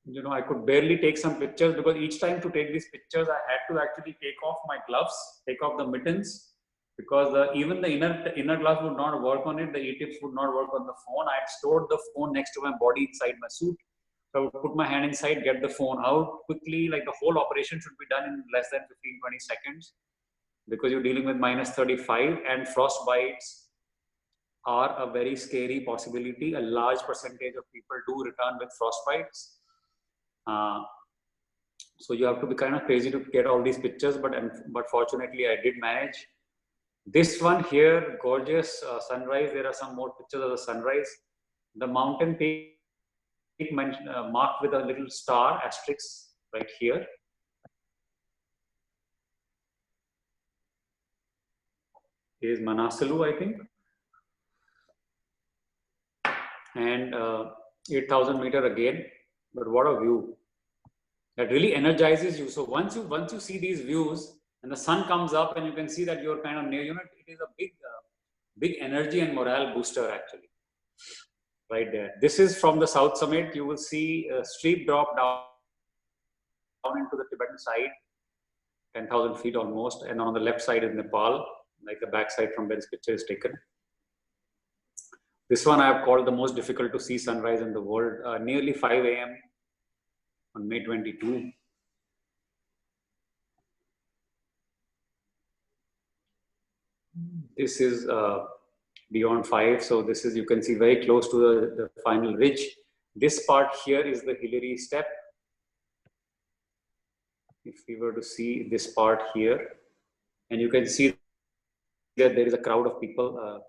S2: you know, I could barely take some pictures because each time to take these pictures, I had to actually take off my gloves, take off the mittens, because even the inner gloves would not work on it. The E-tips would not work on the phone. I had stored the phone next to my body inside my suit. So I would put my hand inside, get the phone out quickly. Like the whole operation should be done in less than 15-20 seconds, because you're dealing with -35, and frost bites are a very scary possibility. A large percentage of people do return with frost bites. So you have to be kind of crazy to get all these pictures, but fortunately I did manage. This one here, gorgeous sunrise. There are some more pictures of the sunrise. The mountain peak marked with a little star asterisk right here. Is Manasalu, I think, and 8,000 meter again. But what a view! That really energizes you. So once you see these views and the sun comes up, and you can see that you're kind of near, you know, it is a big energy and morale booster actually. Right there. This is from the south summit. You will see a steep drop down into the Tibetan side, 10,000 feet almost, and on the left side is Nepal, like the back side from where this picture is taken. This one I have called the most difficult to see sunrise in the world. Nearly 5 a.m. on May 22. This is beyond 5. So this is, you can see, very close to the final ridge. This part here is the Hillary step. If we were to see this part here, and you can see that there is a crowd of people.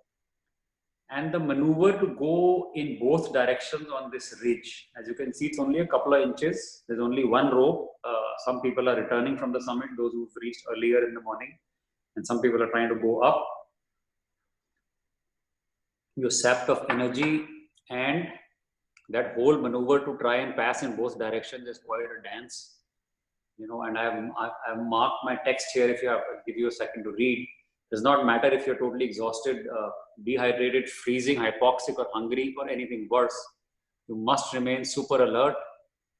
S2: And the maneuver to go in both directions on this ridge, as you can see, it's only a couple of inches. There's only one rope. Some people are returning from the summit, those who've reached earlier in the morning, and some people are trying to go up. You're sapped of energy, and that whole maneuver to try and pass in both directions is quite a dance. You know, and I've marked my text here. If you have, I'll give you a second to read. Does not matter if you're totally exhausted, dehydrated, freezing, hypoxic, or hungry, or anything worse. You must remain super alert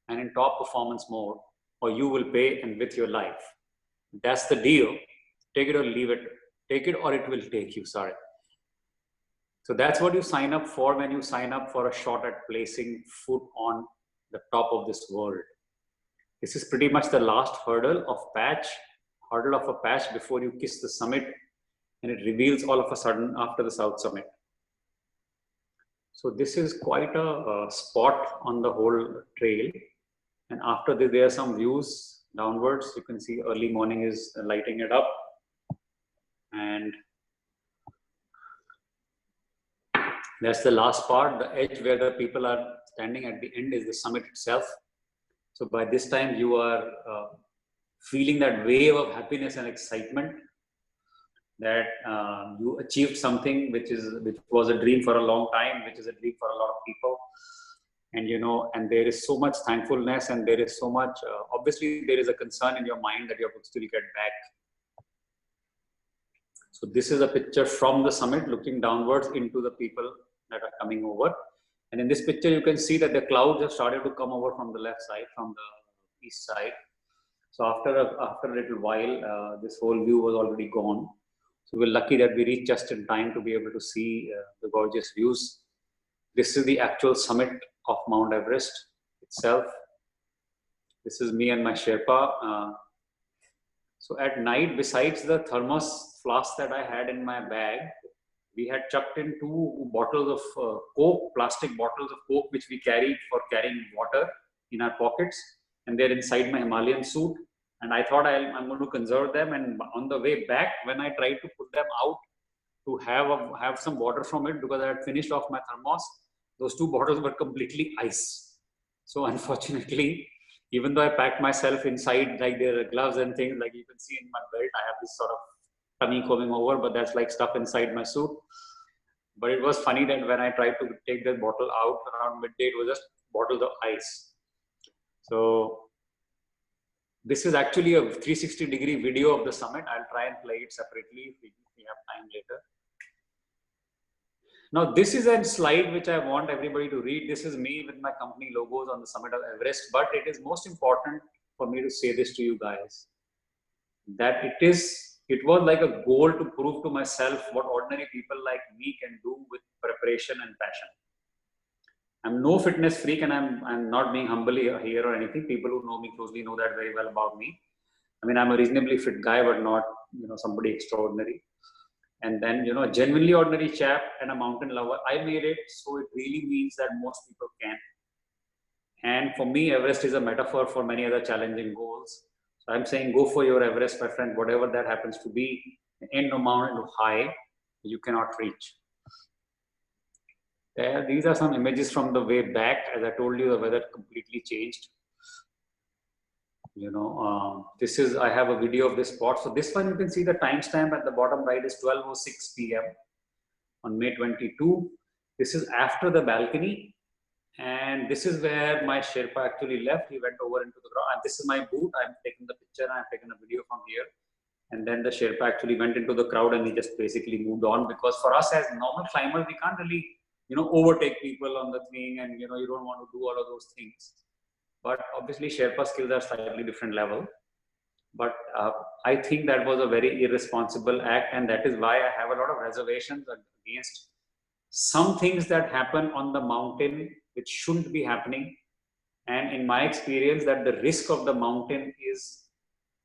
S2: and in top performance mode, or you will pay, and with your life. That's the deal. Take it or leave it. Take it or it will take you, sorry. So that's what you sign up for when you sign up for a shot at placing foot on the top of this world. This is pretty much the last hurdle of a patch before you kiss the summit, and it reveals all of a sudden after the south summit. So this is quite a spot on the whole trail. And after this, there are some views downwards. You can see early morning is lighting it up. And that's the last part. The edge where the people are standing at the end is the summit itself. So by this time, you are feeling that wave of happiness and excitement that you achieved something which was a dream for a long time, which is a dream for a lot of people. And, and there is so much thankfulness, and there is so much, obviously there is a concern in your mind that you have to still get back. So this is a picture from the summit looking downwards into the people that are coming over. And in this picture, you can see that the clouds have started to come over from the left side, from the east side. So after a little while, this whole view was already gone. So we're lucky that we reached just in time to be able to see the gorgeous views. This is the actual summit of Mount Everest itself. This is me and my Sherpa. So at night, besides the thermos flask that I had in my bag, we had chucked in 2 bottles of Coke, plastic bottles of Coke, which we carried for carrying water in our pockets. And they're inside my Himalayan suit. And I thought I'm going to conserve them. And on the way back, when I tried to pull them out to have some water from it, because I had finished off my thermos, those 2 bottles were completely ice. So unfortunately, even though I packed myself inside, like there are gloves and things, like you can see in my belt, I have this sort of tummy coming over, but that's like stuff inside my suit. But it was funny that when I tried to take that bottle out around midday, it was just bottles of ice. So this is actually a 360-degree video of the summit. I'll try and play it separately if we have time later. Now, this is a slide which I want everybody to read. This is me with my company logos on the summit of Everest, but it is most important for me to say this to you guys, that it was like a goal to prove to myself what ordinary people like me can do with preparation and passion. I'm no fitness freak, and I'm not being humble here or anything. People who know me closely know that very well about me. I mean, I'm a reasonably fit guy, but not, somebody extraordinary. And then, a genuinely ordinary chap and a mountain lover. I made it, so it really means that most people can. And for me, Everest is a metaphor for many other challenging goals. So I'm saying, go for your Everest, my friend, whatever that happens to be. Ain't no mountain high you cannot reach. These are some images from the way back. As I told you, the weather completely changed. I have a video of this spot. So this one, you can see the timestamp at the bottom right is 12:06 p.m. on May 22. This is after the balcony. And this is where my Sherpa actually left. He went over into the ground. And this is my boot. I'm taking the picture and I've taken a video from here. And then the Sherpa actually went into the crowd and he just basically moved on, because for us as normal climbers, we can't really, overtake people on the thing, and, you don't want to do all of those things. But obviously Sherpa skills are slightly different level. But I think that was a very irresponsible act, and that is why I have a lot of reservations against some things that happen on the mountain which shouldn't be happening. And in my experience, that the risk of the mountain is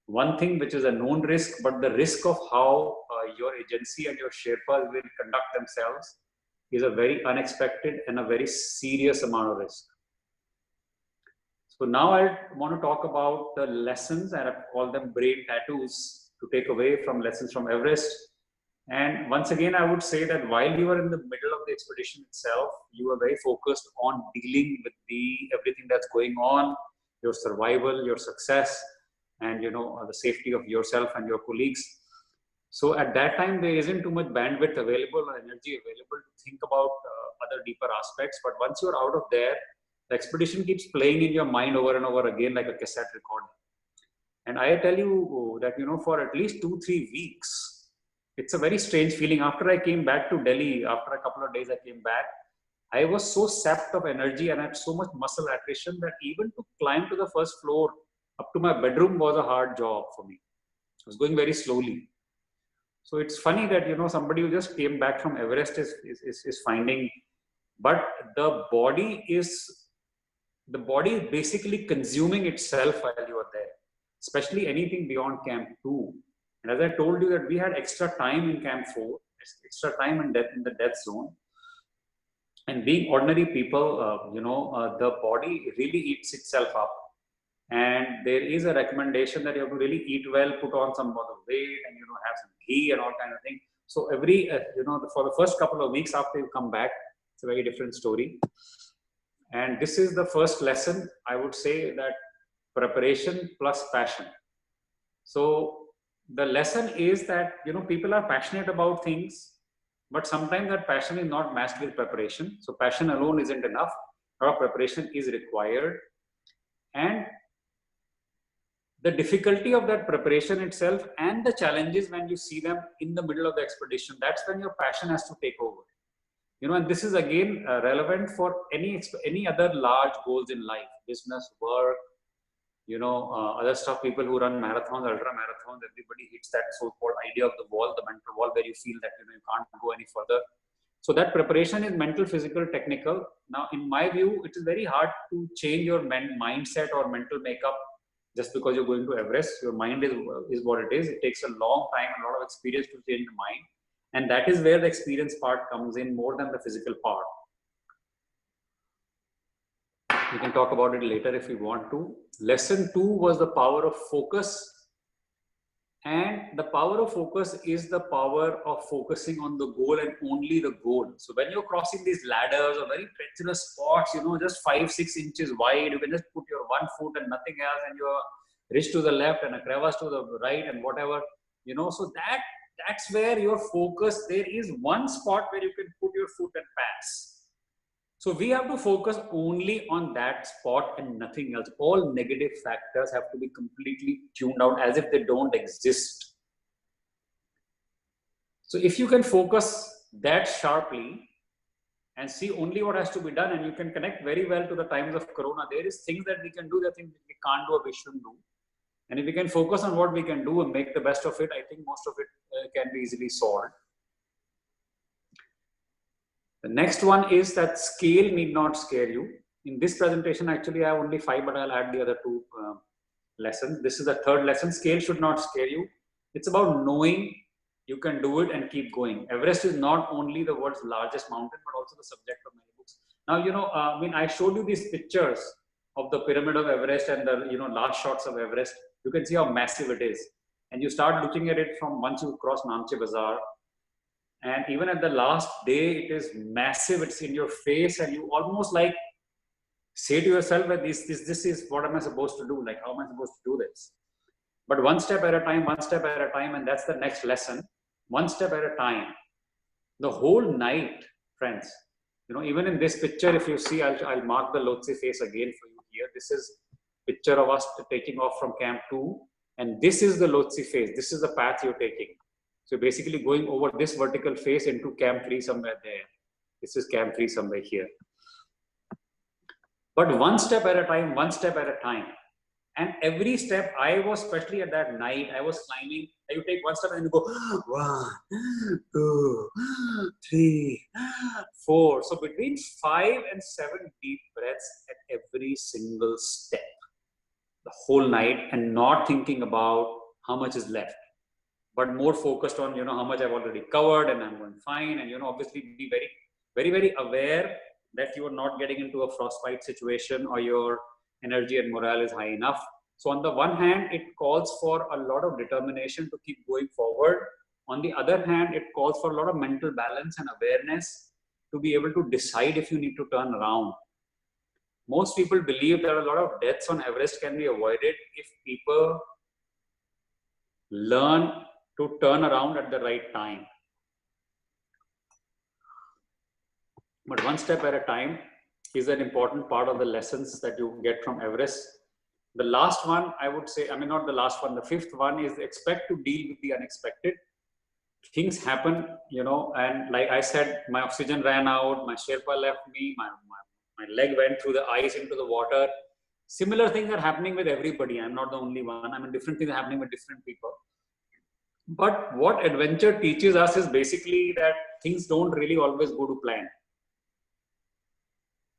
S2: one thing which is a known risk, but the risk of how your agency and your Sherpas will conduct themselves is a very unexpected and a very serious amount of risk. So now I want to talk about the lessons, and I call them brain tattoos, to take away from lessons from Everest. And once again, I would say that while you were in the middle of the expedition itself, you were very focused on dealing with everything that's going on, your survival, your success, and the safety of yourself and your colleagues. So at that time, there isn't too much bandwidth available or energy available to think about other deeper aspects. But once you're out of there, the expedition keeps playing in your mind over and over again like a cassette recorder. And I tell you that, for at least 2-3 weeks, it's a very strange feeling. After I came back to Delhi, after a couple of days I came back, I was so sapped of energy and I had so much muscle attrition that even to climb to the first floor up to my bedroom was a hard job for me. I was going very slowly. So it's funny that, somebody who just came back from Everest is finding, but the body is basically consuming itself while you are there, especially anything beyond Camp 2. And as I told you that we had extra time in Camp 4, extra time in the death zone. And being ordinary people, the body really eats itself up. And there is a recommendation that you have to really eat well, put on some bit of weight, and have some ghee and all kind of thing. So every for the first couple of weeks after you come back, it's a very different story. And this is the first lesson. I would say that preparation plus passion. So the lesson is that people are passionate about things, but sometimes that passion is not matched with preparation. So passion alone isn't enough. a lot of preparation is required. And the difficulty of that preparation itself and the challenges when you see them in the middle of the expedition, that's when your passion has to take over. And this is again relevant for any other large goals in life, business, work, other stuff. People who run marathons, ultra marathons, everybody hits that so-called idea of the wall, the mental wall, where you feel that you can't go any further. So that preparation is mental, physical, technical. Now, in my view, it is very hard to change your mindset or mental makeup just because you're going to Everest. Your mind is what it is. It takes a long time, a lot of experience to change the mind. And that is where the experience part comes in more than the physical part. We can talk about it later if we want to. Lesson 2 was the power of focus. And the power of focus is the power of focusing on the goal and only the goal. So when you're crossing these ladders or very treacherous spots, just 5-6 inches wide, you can just put your one foot and nothing else, and your ridge to the left and a crevasse to the right and whatever, so that's where your focus, there is one spot where you can put your foot and pass. So we have to focus only on that spot and nothing else. All negative factors have to be completely tuned out as if they don't exist. So if you can focus that sharply and see only what has to be done, and you can connect very well to the times of Corona, there is things that we can do, there are things we can't do or we shouldn't do. And if we can focus on what we can do and make the best of it, I think most of it can be easily solved. The next one is that scale need not scare you. In this presentation, actually, I have only 5, but I'll add the other 2 lessons. This is the third lesson. Scale should not scare you. It's about knowing you can do it and keep going. Everest is not only the world's largest mountain, but also the subject of many books. Now, I showed you these pictures of the pyramid of Everest and the last shots of Everest. You can see how massive it is. And you start looking at it from once you cross Namche Bazaar. And even at the last day, it is massive. It's in your face, and you almost like say to yourself that this is what am I supposed to do? Like, how am I supposed to do this? But one step at a time, and that's the next lesson. One step at a time. The whole night, friends. Even in this picture, if you see, I'll mark the Lhotse face again for you here. This is a picture of us taking off from Camp 2, and this is the Lhotse face. This is the path you're taking. So basically going over this vertical face into Camp 3 somewhere there. This is Camp 3 somewhere here. But one step at a time. And every step, I was, especially at that night, I was climbing. You take one step and you go, 1, 2, 3, 4. So between 5 and 7 deep breaths at every single step. The whole night, and not thinking about how much is left, but more focused on, how much I've already covered and I'm going fine. And, obviously be very, very, very aware that you are not getting into a frostbite situation or your energy and morale is high enough. So on the one hand, it calls for a lot of determination to keep going forward. On the other hand, it calls for a lot of mental balance and awareness to be able to decide if you need to turn around. Most people believe that a lot of deaths on Everest can be avoided if people learn to turn around at the right time. But one step at a time is an important part of the lessons that you get from Everest. The last one, I would say, not the last one, the 5th one is expect to deal with the unexpected. Things happen, and like I said, my oxygen ran out, my Sherpa left me, my leg went through the ice into the water. Similar things are happening with everybody. I'm not the only one. Different things are happening with different people. But what adventure teaches us is basically that things don't really always go to plan.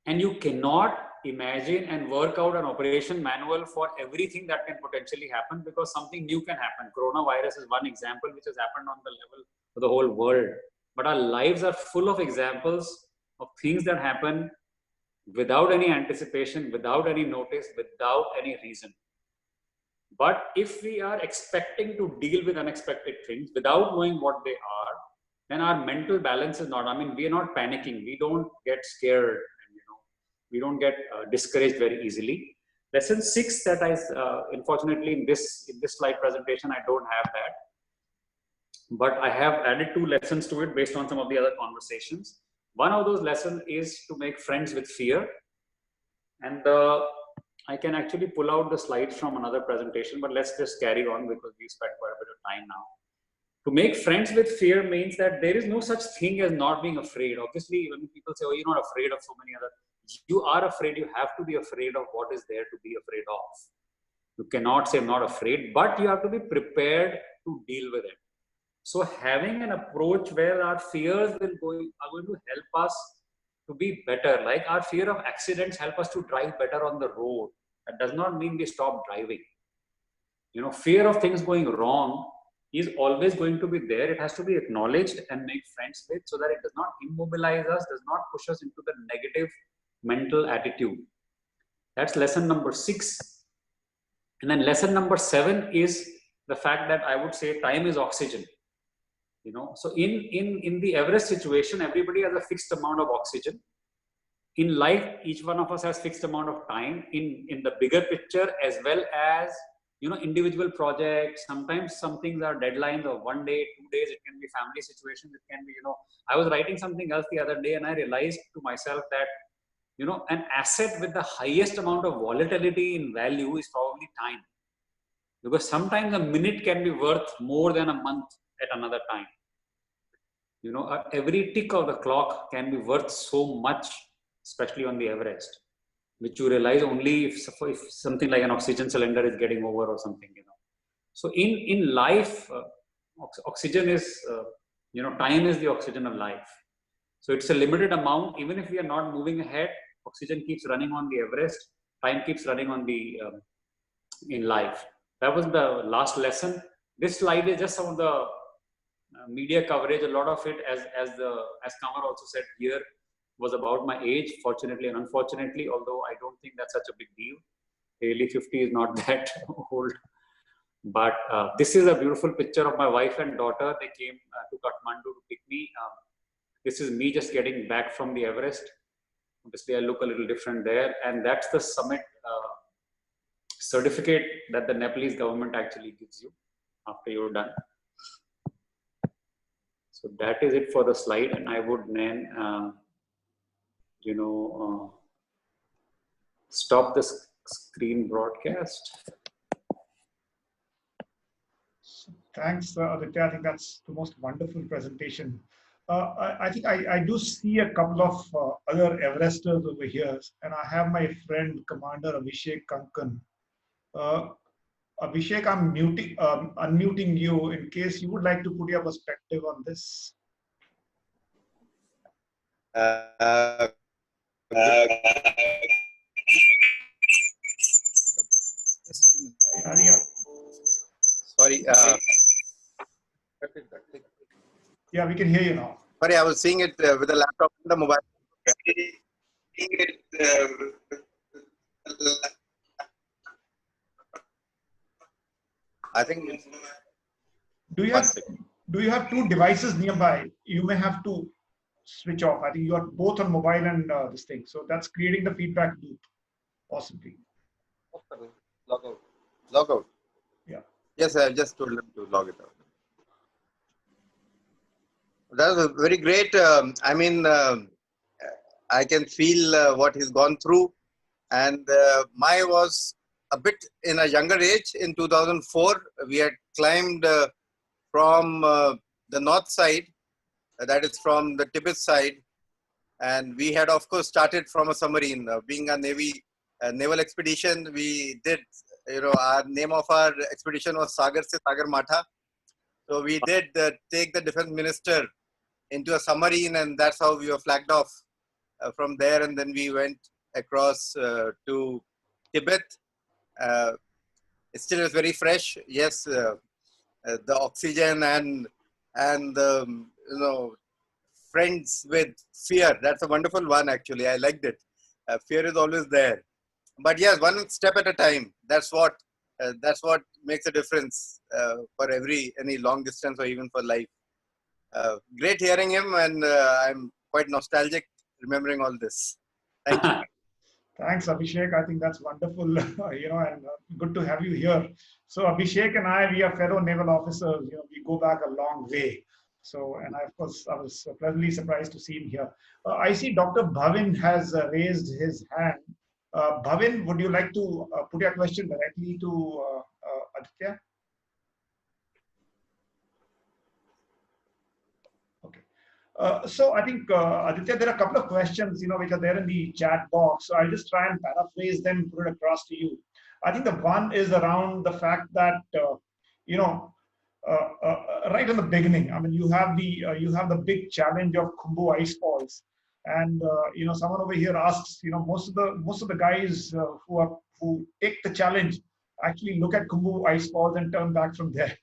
S2: And you cannot imagine and work out an operation manual for everything that can potentially happen, because something new can happen. Coronavirus is one example which has happened on the level of the whole world. But our lives are full of examples of things that happen without any anticipation, without any notice, without any reason. But if we are expecting to deal with unexpected things without knowing what they are, then our mental balance is not, we are not panicking. We don't get scared. We don't get discouraged very easily. Lesson 6 that I, unfortunately in this slide presentation, I don't have that. But I have added 2 lessons to it based on some of the other conversations. One of those lessons is to make friends with fear. And I can actually pull out the slides from another presentation, but let's just carry on because we spent quite a bit of time now. To make friends with fear means that there is no such thing as not being afraid. Obviously, when people say, oh, you're not afraid of so many other, you are afraid. You have to be afraid of what is there to be afraid of. You cannot say I'm not afraid, but you have to be prepared to deal with it. So having an approach where our fears are going to help us to be better. Like our fear of accidents help us to drive better on the road. That does not mean we stop driving. You know, fear of things going wrong is always going to be there. It has to be acknowledged and make friends with, so that it does not immobilize us, does not push us into the negative mental attitude. That's lesson number 6. And then lesson number 7 is the fact that I would say time is oxygen. You know, so in the Everest situation, everybody has a fixed amount of oxygen. In life, each one of us has fixed amount of time in the bigger picture, as well as, you know, individual projects. Sometimes some things are deadlines of 1 day, 2 days. It can be family situations. It can be, you know, I was writing something else the other day and I realized to myself that, you know, an asset with the highest amount of volatility in value is probably time. Because sometimes a minute can be worth more than a month at another time. You know, every tick of the clock can be worth so much, especially on the Everest, which you realize only if something like an oxygen cylinder is getting over or something, you know. So in life, oxygen is, you know, time is the oxygen of life. So it's a limited amount. Even if we are not moving ahead, oxygen keeps running on the Everest, time keeps running on the, in life. That was the last lesson. This slide is just some of the media coverage. A lot of it, as Kamar also said here, was about my age, fortunately and unfortunately, although I don't think that's such a big deal. Really, 50 is not that old. But this is a beautiful picture of my wife and daughter. They came to Kathmandu to pick me. This is me just getting back from the Everest. Obviously, I look a little different there. And that's the summit certificate that the Nepalese government actually gives you after you're done. So that is it for the slide. And I would then, you know, stop the screen broadcast.
S1: Thanks, Aditya. I think that's the most wonderful presentation. I think I do see a couple of other Everesters over here, and I have my friend Commander Abhishek Kankan. Abhishek, I'm unmuting you in case you would like to put your perspective on this.
S3: Sorry.
S1: Yeah, we can hear you now.
S3: Sorry, I was seeing it with the laptop and the mobile. I think it's,
S1: do you have two devices nearby? You may have to switch off. I think you are both on mobile and this thing. So that's creating the feedback loop, possibly.
S3: Log out. Log out.
S1: Yeah.
S3: Yes, I just told them to log it out. That was very great. I mean, I can feel what he's gone through. And Mai was a bit in a younger age. In 2004, we had climbed from the north side, that is from the Tibet side. And we had, of course, started from a submarine. Being a naval expedition, we did, you know, our name of our expedition was Sagar se Sagar Matha. So we did take the defense minister into a submarine, and that's how we were flagged off from there. And then we went across to Tibet. It still is very fresh. Yes, the oxygen and you know, friends with fear. That's a wonderful one, actually. I liked it. Fear is always there. But yes, one step at a time. That's what makes a difference for any long distance or even for life. Great hearing him, and I'm quite nostalgic remembering all this. Thank you.
S1: Thanks, Abhishek. I think that's wonderful, you know, and good to have you here. So Abhishek and I, we are fellow naval officers. You know, we go back a long way. So, and of course, I was pleasantly surprised to see him here. I see Dr. Bhavin has raised his hand. Bhavin, would you like to put your question directly to Aditya? Okay. So I think, Aditya, there are a couple of questions, which are there in the chat box. So I'll just try and paraphrase them, put it across to you. I think the one is around the fact that, you know, right in the beginning, I mean, you have the big challenge of Khumbu ice falls, and someone over here asks, most of the guys who take the challenge actually look at Khumbu ice falls and turn back from there.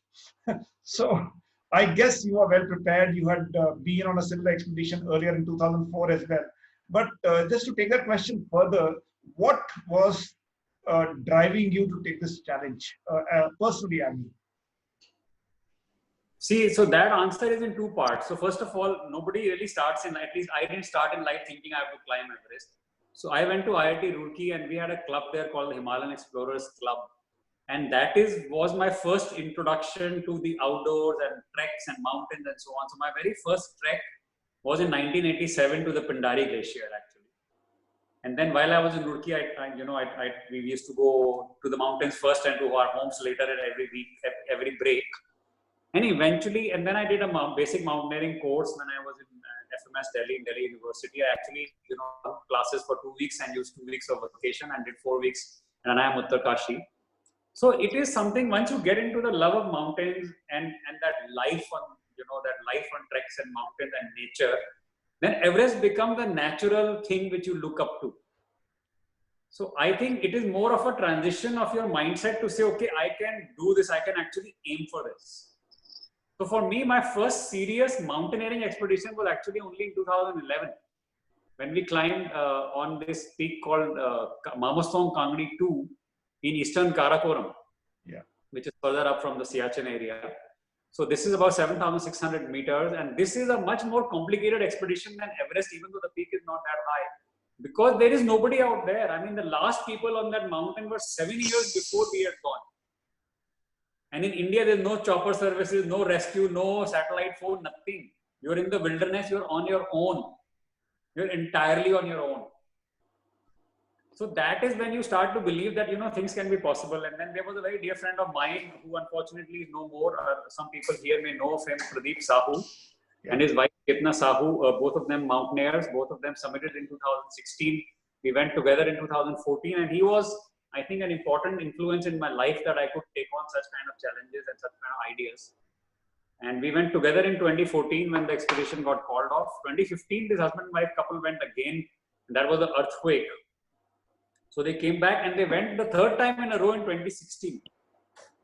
S1: So I guess you are well prepared. You had been on a similar expedition earlier in 2004 as well. But just to take that question further, what was driving you to take this challenge personally? I mean.
S2: See, so that answer is in two parts. So first of all, nobody really starts in, at least I didn't start in life thinking I have to climb Everest. So I went to IIT Roorkee and we had a club there called the Himalayan Explorers Club. And that was my first introduction to the outdoors and treks and mountains and so on. So my very first trek was in 1987 to the Pindari Glacier actually. And then while I was in Roorkee, we used to go to the mountains first and to our homes later at every week, every break. And eventually, and then I did a basic mountaineering course when I was in FMS Delhi, in Delhi University. I actually, classes for 2 weeks and used 2 weeks of vacation and did 4 weeks in Anayam Uttarkashi. So it is something, once you get into the love of mountains and that life on treks and mountains and nature, then Everest becomes the natural thing which you look up to. So I think it is more of a transition of your mindset to say, okay, I can do this, I can actually aim for this. So for me, my first serious mountaineering expedition was actually only in 2011, when we climbed on this peak called Mamastong Kangdi 2 in eastern Karakoram, which is further up from the Siachen area. So this is about 7,600 meters, and this is a much more complicated expedition than Everest, even though the peak is not that high, because there is nobody out there. I mean, the last people on that mountain were 7 years before we had gone. And in India, there's no chopper services, no rescue, no satellite phone, nothing. You're in the wilderness, you're on your own. You're entirely on your own. So that is when you start to believe that, things can be possible. And then there was a very dear friend of mine who unfortunately is no more. Some people here may know of him, Pradeep Sahu, and his wife, Kitna Sahu, both of them mountaineers, both of them submitted in 2016. We went together in 2014, and he was, I think, an important influence in my life that I could take on such kind of challenges and such kind of ideas. And we went together in 2014 when the expedition got called off. 2015, this husband and wife couple went again, and that was the earthquake. So they came back and they went the third time in a row in 2016.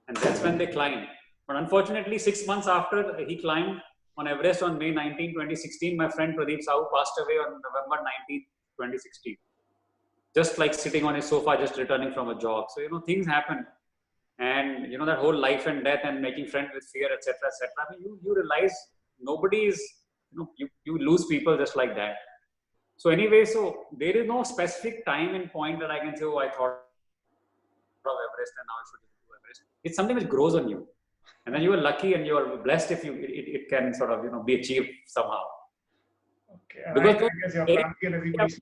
S2: And that's when they climbed. But unfortunately, 6 months after he climbed on Everest on May 19, 2016, my friend Pradeep Sahu passed away on November 19, 2016. Just like sitting on his sofa, just returning from a jog. So, things happen. And, that whole life and death and making friends with fear, etc., etc. I mean, you realize nobody is, you lose people just like that. So anyway, so there is no specific time and point that I can say, oh, I thought of Everest and now I should do Everest. It's something which grows on you. And then you are lucky and you are blessed if it can sort of, be achieved somehow.
S1: Okay. Because I guess your family and everybody.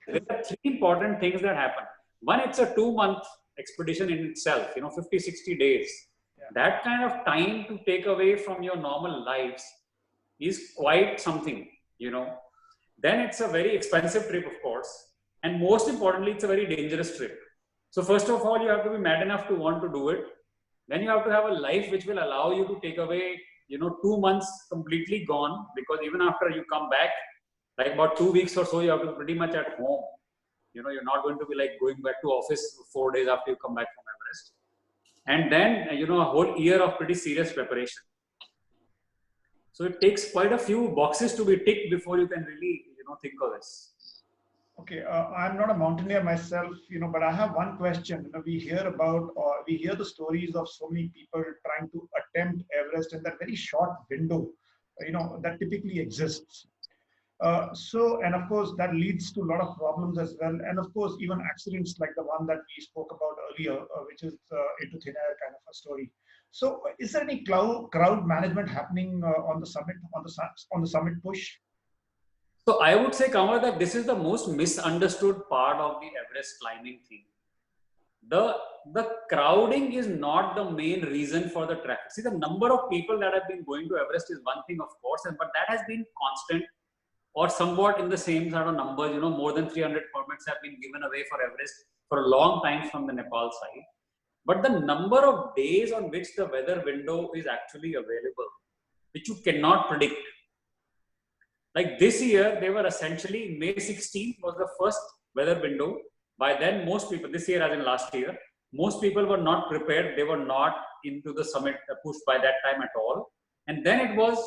S2: There are 3 important things that happen. One, it's a 2-month expedition in itself, 50, 60 days. Yeah. That kind of time to take away from your normal lives is quite something, Then it's a very expensive trip, of course. And most importantly, it's a very dangerous trip. So first of all, you have to be mad enough to want to do it. Then you have to have a life which will allow you to take away, 2 months completely gone, because even after you come back, like about 2 weeks or so, you have to be pretty much at home. You're not going to be like going back to office 4 days after you come back from Everest. And then, a whole year of pretty serious preparation. So it takes quite a few boxes to be ticked before you can really, think of this.
S1: Okay, I'm not a mountaineer myself, but I have one question. We hear the stories of so many people trying to attempt Everest in that very short window, that typically exists. And of course, that leads to a lot of problems as well. And of course, even accidents like the one that we spoke about earlier, which is into thin air kind of a story. So is there any crowd management happening on the summit, on the summit push?
S2: So I would say, Kanwar, that this is the most misunderstood part of the Everest climbing thing. The crowding is not the main reason for the traffic. See, the number of people that have been going to Everest is one thing, of course, but that has been constant or somewhat in the same sort of numbers. You know, more than 300 permits have been given away for Everest for a long time from the Nepal side. But the number of days on which the weather window is actually available, which you cannot predict. Like this year, they were essentially May 16th was the first weather window. By then, most people, this year as in last year, most people were not prepared. They were not into the summit push by that time at all. And then it was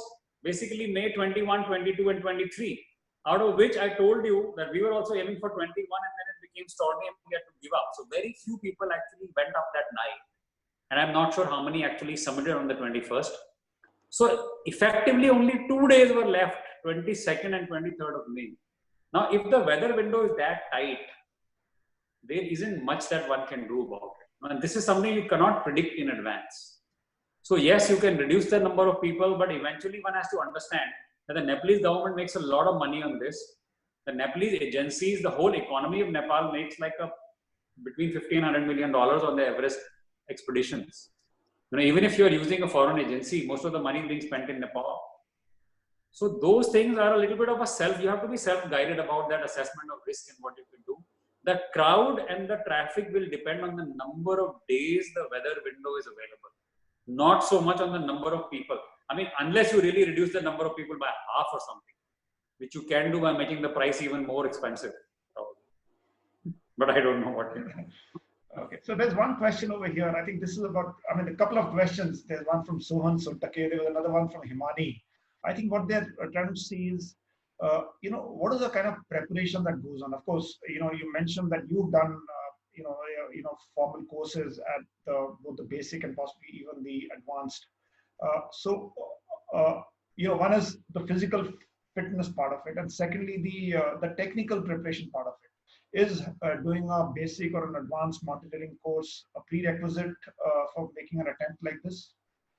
S2: basically May 21, 22, and 23, out of which I told you that we were also aiming for 21, and then it became stormy and we had to give up. So very few people actually went up that night. And I'm not sure how many actually submitted on the 21st. So effectively only 2 days were left, 22nd and 23rd of May. Now, if the weather window is that tight, there isn't much that one can do about it. And this is something you cannot predict in advance. So yes, you can reduce the number of people, but eventually one has to understand that the Nepalese government makes a lot of money on this. The Nepalese agencies, the whole economy of Nepal makes like between $15 and $100 million on the Everest expeditions. You know, even if you're using a foreign agency, most of the money is being spent in Nepal. So those things are a little bit of you have to be self-guided about that assessment of risk and what you can do. The crowd and the traffic will depend on the number of days the weather window is available, not so much on the number of people. I mean, unless you really reduce the number of people by half or something, which you can do by making the price even more expensive. But I don't know what to do.
S1: Okay, so there's one question over here. I think this is about, I mean, a couple of questions. There's one from Sohan Sontake, there was another one from Himani. I think what they're trying to see is, you know, what is the kind of preparation that goes on? Of course, you know, you mentioned that you've done, formal courses at both the basic and possibly even the advanced. One is the physical fitness part of it, and secondly, the technical preparation part of it. Is doing a basic or an advanced mountaineering course a prerequisite for making an attempt like this?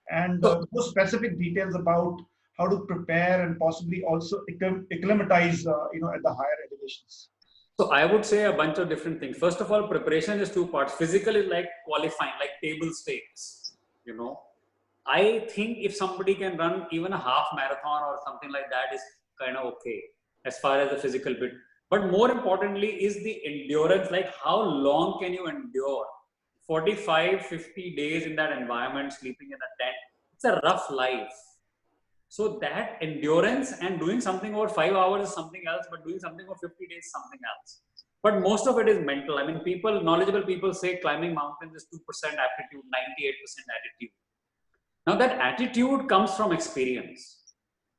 S1: And more specific details about how to prepare and possibly also acclimatize, at the higher elevations.
S2: So I would say a bunch of different things. First of all, preparation is two parts. Physical is like qualifying, like table stakes. You know, I think if somebody can run even a half marathon or something like that is kind of okay as far as the physical bit. But more importantly is the endurance, like how long can you endure? 45, 50 days in that environment, sleeping in a tent. It's a rough life. So that endurance and doing something over 5 hours is something else, but doing something over 50 days is something else. But most of it is mental. I mean, knowledgeable people say climbing mountains is 2% aptitude, 98% attitude. Now that attitude comes from experience.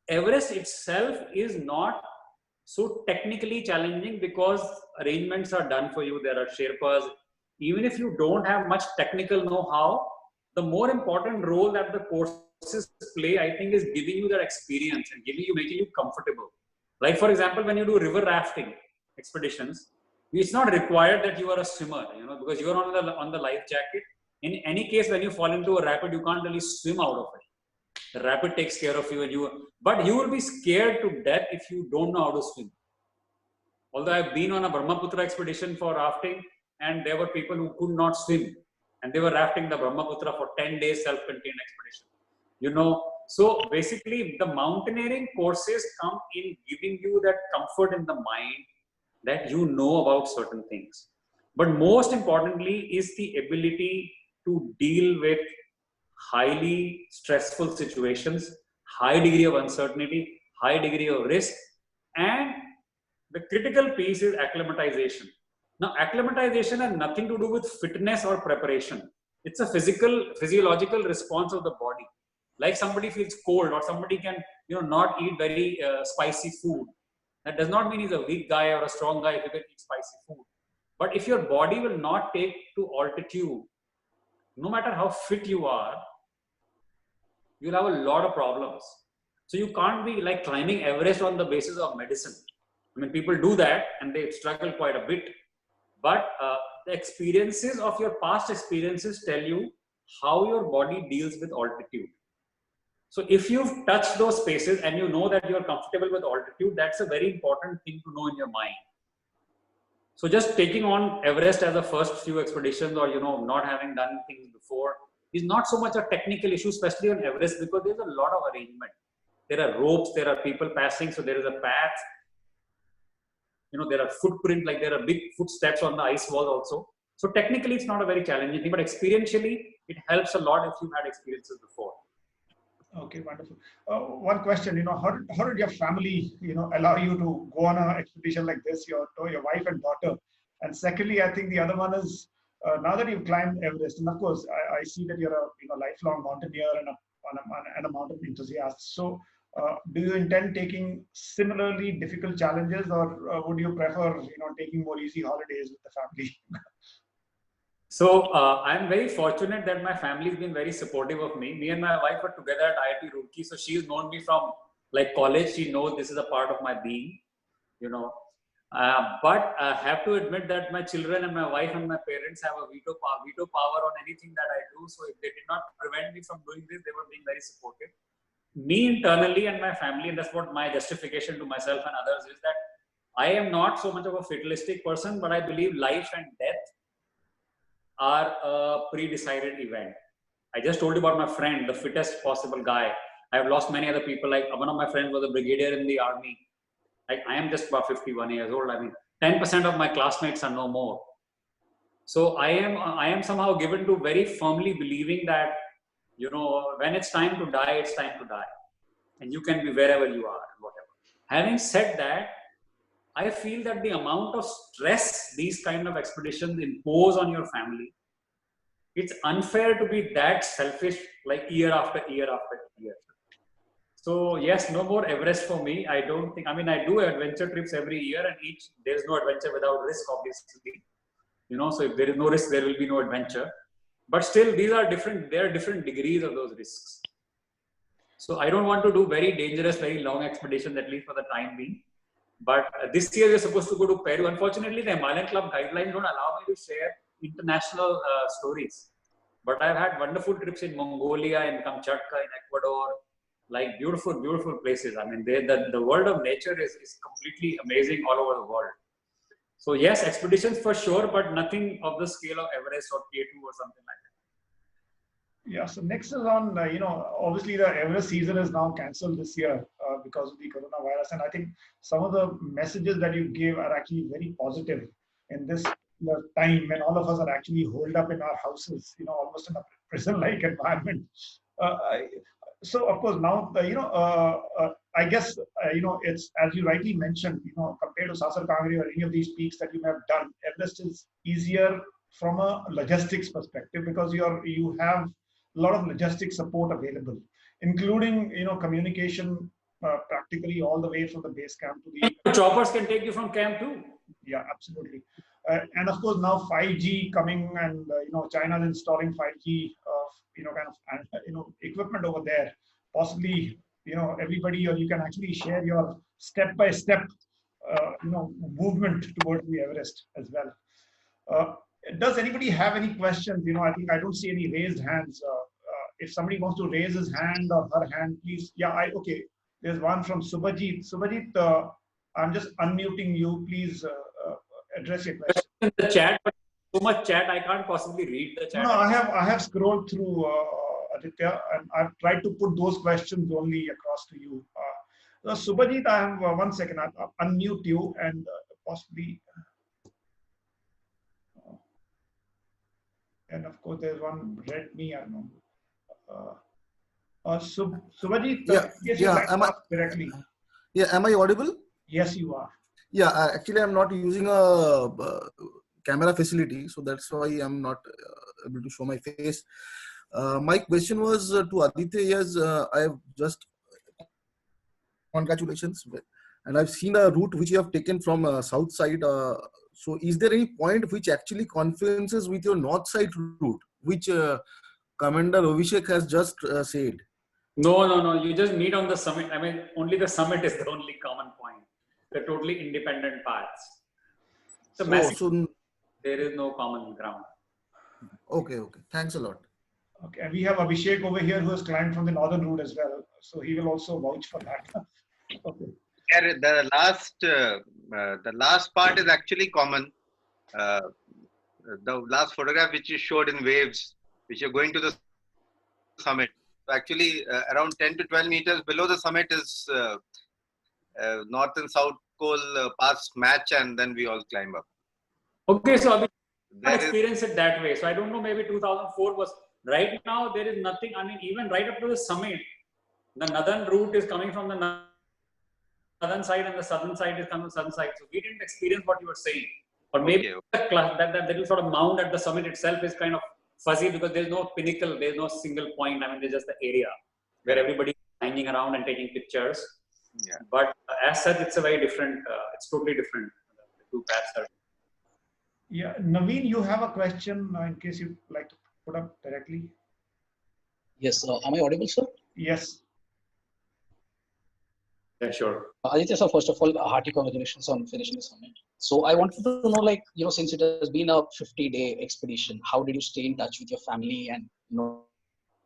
S2: Everest itself is not so technically challenging because arrangements are done for you. There are Sherpas. Even if you don't have much technical know-how, the more important role that the courses play, I think, is giving you that experience and making you comfortable. Like, for example, when you do river rafting expeditions, it's not required that you are a swimmer, because you're on the life jacket. In any case, when you fall into a rapid, you can't really swim out of it. The rapid takes care of you, but you will be scared to death if you don't know how to swim. Although I've been on a Brahmaputra expedition for rafting, and there were people who could not swim, and they were rafting the Brahmaputra for 10 days self-contained expedition. So basically the mountaineering courses come in giving you that comfort in the mind that you know about certain things. But most importantly is the ability to deal with highly stressful situations, high degree of uncertainty, high degree of risk, and the critical piece is acclimatization. Now, acclimatization has nothing to do with fitness or preparation. It's a physiological response of the body. Like somebody feels cold or somebody can, not eat very spicy food. That does not mean he's a weak guy or a strong guy if you can eat spicy food. But if your body will not take to altitude, no matter how fit you are, you'll have a lot of problems. So you can't be like climbing Everest on the basis of medicine. I mean, people do that and they struggle quite a bit. But the experiences of your past experiences tell you how your body deals with altitude. So if you've touched those spaces and you know that you're comfortable with altitude, that's a very important thing to know in your mind. So just taking on Everest as a first few expeditions, or not having done things before, is not so much a technical issue, especially on Everest, because there's a lot of arrangement. There are ropes, there are people passing, so there is a path. There are footprints, like there are big footsteps on the ice wall also. So technically, it's not a very challenging thing, but experientially, it helps a lot if you've had experiences before.
S1: Okay, wonderful. One question, how did your family, allow you to go on an expedition like this, your wife and daughter? And secondly, I think the other one is, now that you've climbed Everest, and of course, I see that you're a lifelong mountaineer and a mountain enthusiast. So, do you intend taking similarly difficult challenges, or would you prefer, taking more easy holidays with the family?
S2: So I'm very fortunate that my family's been very supportive of me. Me and my wife are together at IIT Roorkee, so she's known me from like college. She knows this is a part of my being, But I have to admit that my children and my wife and my parents have a veto power on anything that I do. So if they did not prevent me from doing this, they were being very supportive. Me internally and my family, and that's what my justification to myself and others is, that I am not so much of a fatalistic person, but I believe life and death are a pre-decided event. I just told you about my friend, the fittest possible guy. I have lost many other people. Like one of my friends was a brigadier in the army. Like I am just about 51 years old. I mean, 10% of my classmates are no more. So I am somehow given to very firmly believing that, when it's time to die, it's time to die. And you can be wherever you are, whatever. Having said that, I feel that the amount of stress these kind of expeditions impose on your family, it's unfair to be that selfish, like year after year after year. So yes, no more Everest for me. I don't think, I do adventure trips every year, and there's no adventure without risk, obviously. So if there is no risk, there will be no adventure. But still, there are different degrees of those risks. So I don't want to do very dangerous, very long expeditions, at least for the time being. But this year we're supposed to go to Peru. Unfortunately, the Himalayan Club guidelines don't allow me to share international stories. But I've had wonderful trips in Mongolia, in Kamchatka, in Ecuador, like beautiful, beautiful places. The world of nature is completely amazing all over the world. So yes, expeditions for sure, but nothing of the scale of Everest or K2 or something like that.
S1: Yeah, so next is on, obviously the Everest season is now cancelled this year because of the coronavirus. And I think some of the messages that you gave are actually very positive in this time when all of us are actually holed up in our houses, almost in a prison-like environment. So of course now, I guess, it's, as you rightly mentioned, compared to Sasar Kangri or any of these peaks that you may have done, Everest is easier from a logistics perspective because you have a lot of logistic support available, including communication practically all the way from the base camp to the
S2: choppers can take you from camp too.
S1: Yeah, absolutely. And of course now 5G coming, and China is installing 5G equipment over there. Possibly everybody, or you can actually share your step-by-step movement towards the Everest as well. Does anybody have any questions? I think I don't see any raised hands. If somebody wants to raise his hand or her hand, please. Yeah, okay. There's one from Subhajit. Subhajit, I'm just unmuting you. Please address your question.
S2: In the chat, but so much chat, I can't possibly read the chat.
S1: No, I have scrolled through, Aditya, and I've tried to put those questions only across to you. Subhajit, I have 1 second. I'll unmute you and possibly. And of course, there's one Redmi. I don't know. Subhajit, directly.
S4: Yeah, am I audible?
S1: Yes, you are.
S4: Yeah, actually, I'm not using a camera facility, so that's why I'm not able to show my face. My question was to Aditya. Yes, I have just congratulations, and I've seen a route which you have taken from south side. So, is there any point which actually confluences with your north side route, which Commander Abhishek has just said?
S2: No. You just meet on the summit. Only the summit is the only common point. They're totally independent paths. So there is no common ground.
S4: Okay. Thanks a lot.
S1: Okay, and we have Abhishek over here who has climbed from the northern route as well, so he will also vouch for that. Okay.
S3: Yeah, the last part is actually common. Uh, the last photograph which you showed in waves, which you're going to the summit. So actually, around 10 to 12 meters below the summit is north and south pole pass match, and then we all climb up.
S2: Okay, so I
S3: There is
S2: experienced it that way. So I don't know, maybe 2004 was. Right now, there is nothing. I mean, even right up to the summit, the northern route is coming from the northern side and the southern side is coming from the southern side. So we didn't experience what you were saying. Or maybe
S3: okay.
S2: that little sort of mound at the summit itself is kind of fuzzy because there's no pinnacle, there's no single point. I mean, there's just the area where everybody is hanging around and taking pictures.
S3: Yeah.
S2: But as such, it's a very different, it's totally different. The two paths are.
S1: Yeah, Naveen, you have a question in case you'd like to put up directly.
S5: Yes, am I audible, sir?
S1: Yes.
S2: Yeah, sure.
S5: Aditya, sir, first of all, hearty congratulations on finishing the summit. So I wanted to know, like, since it has been a 50-day expedition, how did you stay in touch with your family, and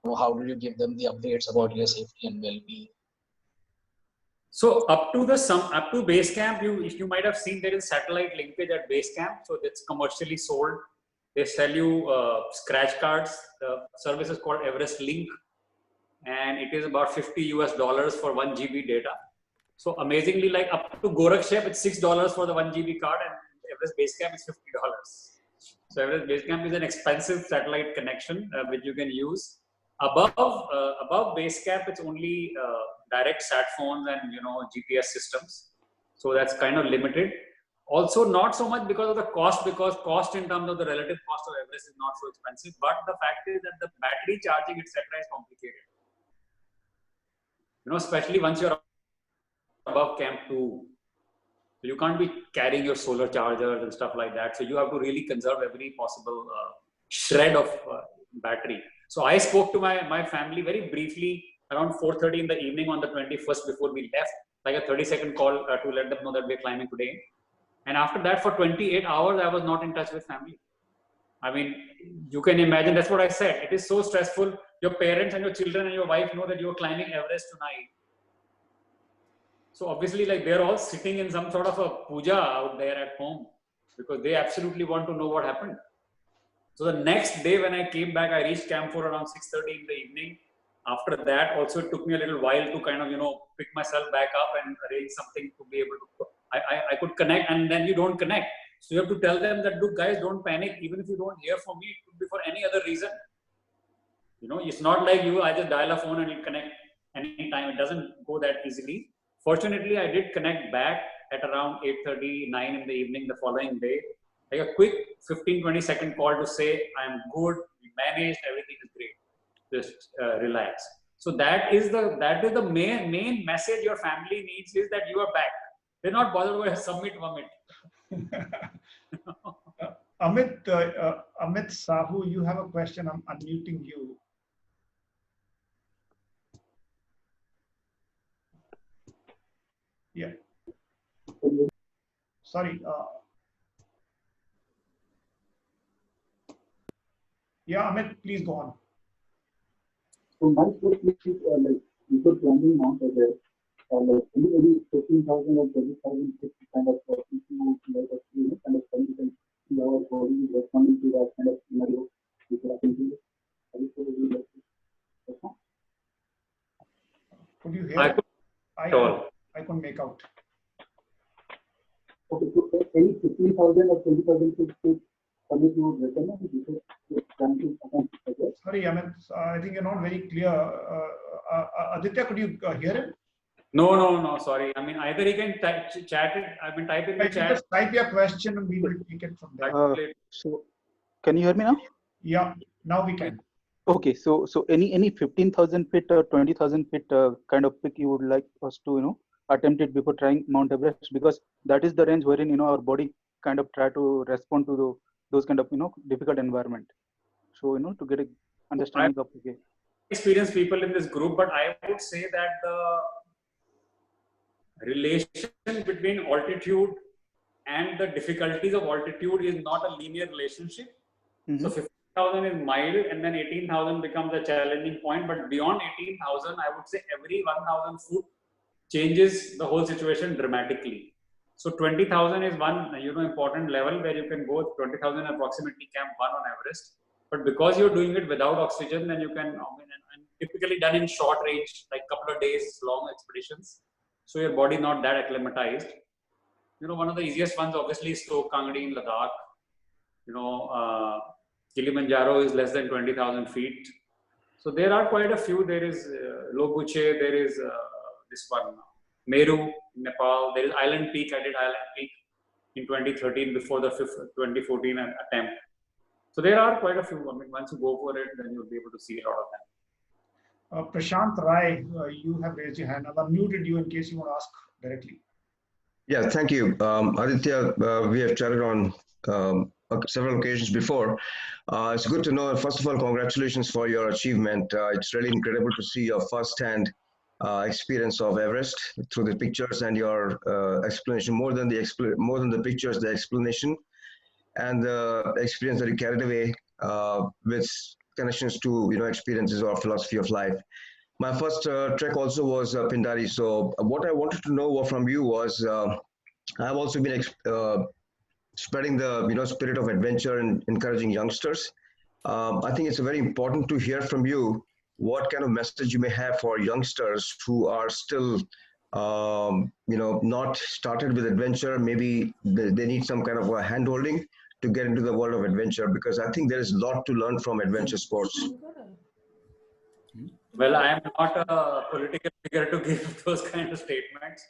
S5: how did you give them the updates about your safety and well-being?
S2: So up to base camp, you might have seen there is satellite linkage at base camp. So that's commercially sold. They sell you scratch cards. The service is called Everest Link, and it is about $50 for 1 GB data. So amazingly, like up to Gorakshep, it's $6 for the 1 GB card, and Everest Base Camp is $50. So Everest Base Camp is an expensive satellite connection which you can use. Above Base Camp, it's only direct sat phones and GPS systems. So that's kind of limited. Also, not so much because of the cost, because cost in terms of the relative cost of Everest is not so expensive. But the fact is that the battery charging, etc., is complicated. Especially once you're above Camp 2. So you can't be carrying your solar chargers and stuff like that. So you have to really conserve every possible shred of battery. So I spoke to my family very briefly around 4:30 in the evening on the 21st before we left, like a 30-second call to let them know that we're climbing today. And after that, for 28 hours, I was not in touch with family. I mean, you can imagine, that's what I said. It is so stressful. Your parents and your children and your wife know that you're climbing Everest tonight. So obviously, like, they're all sitting in some sort of a puja out there at home because they absolutely want to know what happened. So the next day when I came back, I reached Camp 4 around 6:30 in the evening. After that, also it took me a little while to kind of, pick myself back up and arrange something to be able to, I could connect, and then you don't connect. So you have to tell them that, look, guys, don't panic. Even if you don't hear from me, it could be for any other reason. It's not like I just dial a phone and you connect anytime. It doesn't go that easily. Fortunately, I did connect back at around 8:39 in the evening the following day. Like a quick 15-20-second call to say, I'm good, we managed, everything is great. Just relax. So that is the main message your family needs, is that you are back. They're not bothered with summit vomit.
S1: Amit Sahu, you have a question. I'm unmuting you. Yeah. Sorry. Yeah, Amit, please go on.
S6: So my question is, like, before climbing Mount Everest, like maybe 15,000 or 20,000 kind of people kind of see our body responding to that kind of scenario.
S1: Could you hear? I couldn't make out.
S6: Okay, so any 15,000 or 20,000 people you would recommend before climbing?
S1: Sorry, Amit, I think you're not very clear. Aditya, could you hear it?
S2: No, sorry. I mean, either he can chat it. I mean, type in the chat.
S1: Just type your question and we will take it from there.
S6: So, can you hear me now?
S1: Yeah, now we can.
S6: Okay, so any 15,000 feet or 20,000 feet kind of peak you would like us to attempt it before trying Mount Everest, because that is the range wherein our body kind of try to respond to those kind of difficult environment. So to get a understanding of
S2: experienced people in this group, but I would say that the relation between altitude and the difficulties of altitude is not a linear relationship. Mm-hmm. So 20,000 is mild, and then 18,000 becomes a challenging point. But beyond 18,000, I would say every 1,000 foot changes the whole situation dramatically. So 20,000 is one important level where you can go. 20,000 approximately Camp 1 on Everest. But because you're doing it without oxygen, then you can, and typically done in short range, like couple of days long expeditions. So your body not that acclimatized. One of the easiest ones obviously is Stoke Kangdi in Ladakh. Kilimanjaro is less than 20,000 feet. So there are quite a few. There is Lobuche, there is this one, Meru in Nepal. There is Island Peak. I did Island Peak in 2013 before the 2014 attempt. So there are quite a few. Once you go for it, then you'll be able to see a lot of them.
S1: Prashant Rai, you have raised your hand. I've unmuted you in case you want to ask directly.
S7: Yeah, thank you. Aditya, we have chatted on several occasions before. It's good to know. First of all, congratulations for your achievement. It's really incredible to see your first-hand experience of Everest through the pictures and your explanation. More than the pictures, the explanation and the experience that you carried away with connections to experiences or philosophy of life. My first trek also was Pindari. So what I wanted to know from you was, I've also been spreading the spirit of adventure and encouraging youngsters. I think it's very important to hear from you what kind of message you may have for youngsters who are still not started with adventure. Maybe they need some kind of a hand-holding to get into the world of adventure, because I think there is a lot to learn from adventure sports.
S2: Well, I am not a political figure to give those kind of statements.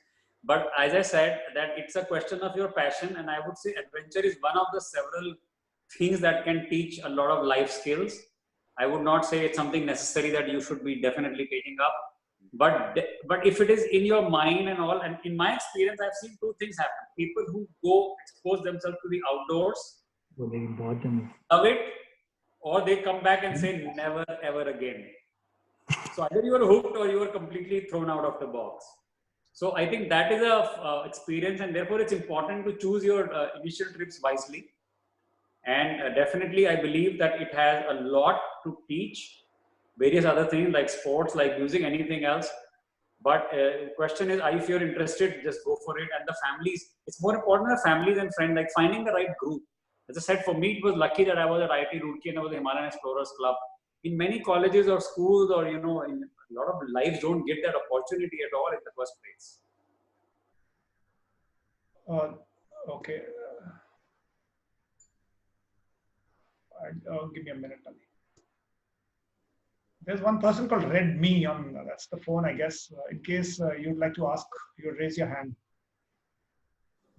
S2: But as I said, that it's a question of your passion. And I would say adventure is one of the several things that can teach a lot of life skills. I would not say it's something necessary that you should be definitely taking up. But if it is in your mind and all, and in my experience, I've seen two things happen. People who go expose themselves to the outdoors, love it, or they come back and say, never, ever again. So either you are hooked or you are completely thrown out of the box. So I think that is a experience, and therefore it's important to choose your initial trips wisely. And definitely I believe that it has a lot to teach, various other things like sports, like music, anything else. But the question is, if you're interested, just go for it. And the families, it's more important the families and friends, like finding the right group. As I said, for me, it was lucky that I was at IIT Roorkee and I was the Himalayan Explorers Club. In many colleges or schools, or in a lot of lives don't get that opportunity at all in the first place.
S1: Okay. Give me a minute, Ali. There's one person called Red Me on that's the phone, I guess. In case you'd like to ask, you would raise your hand.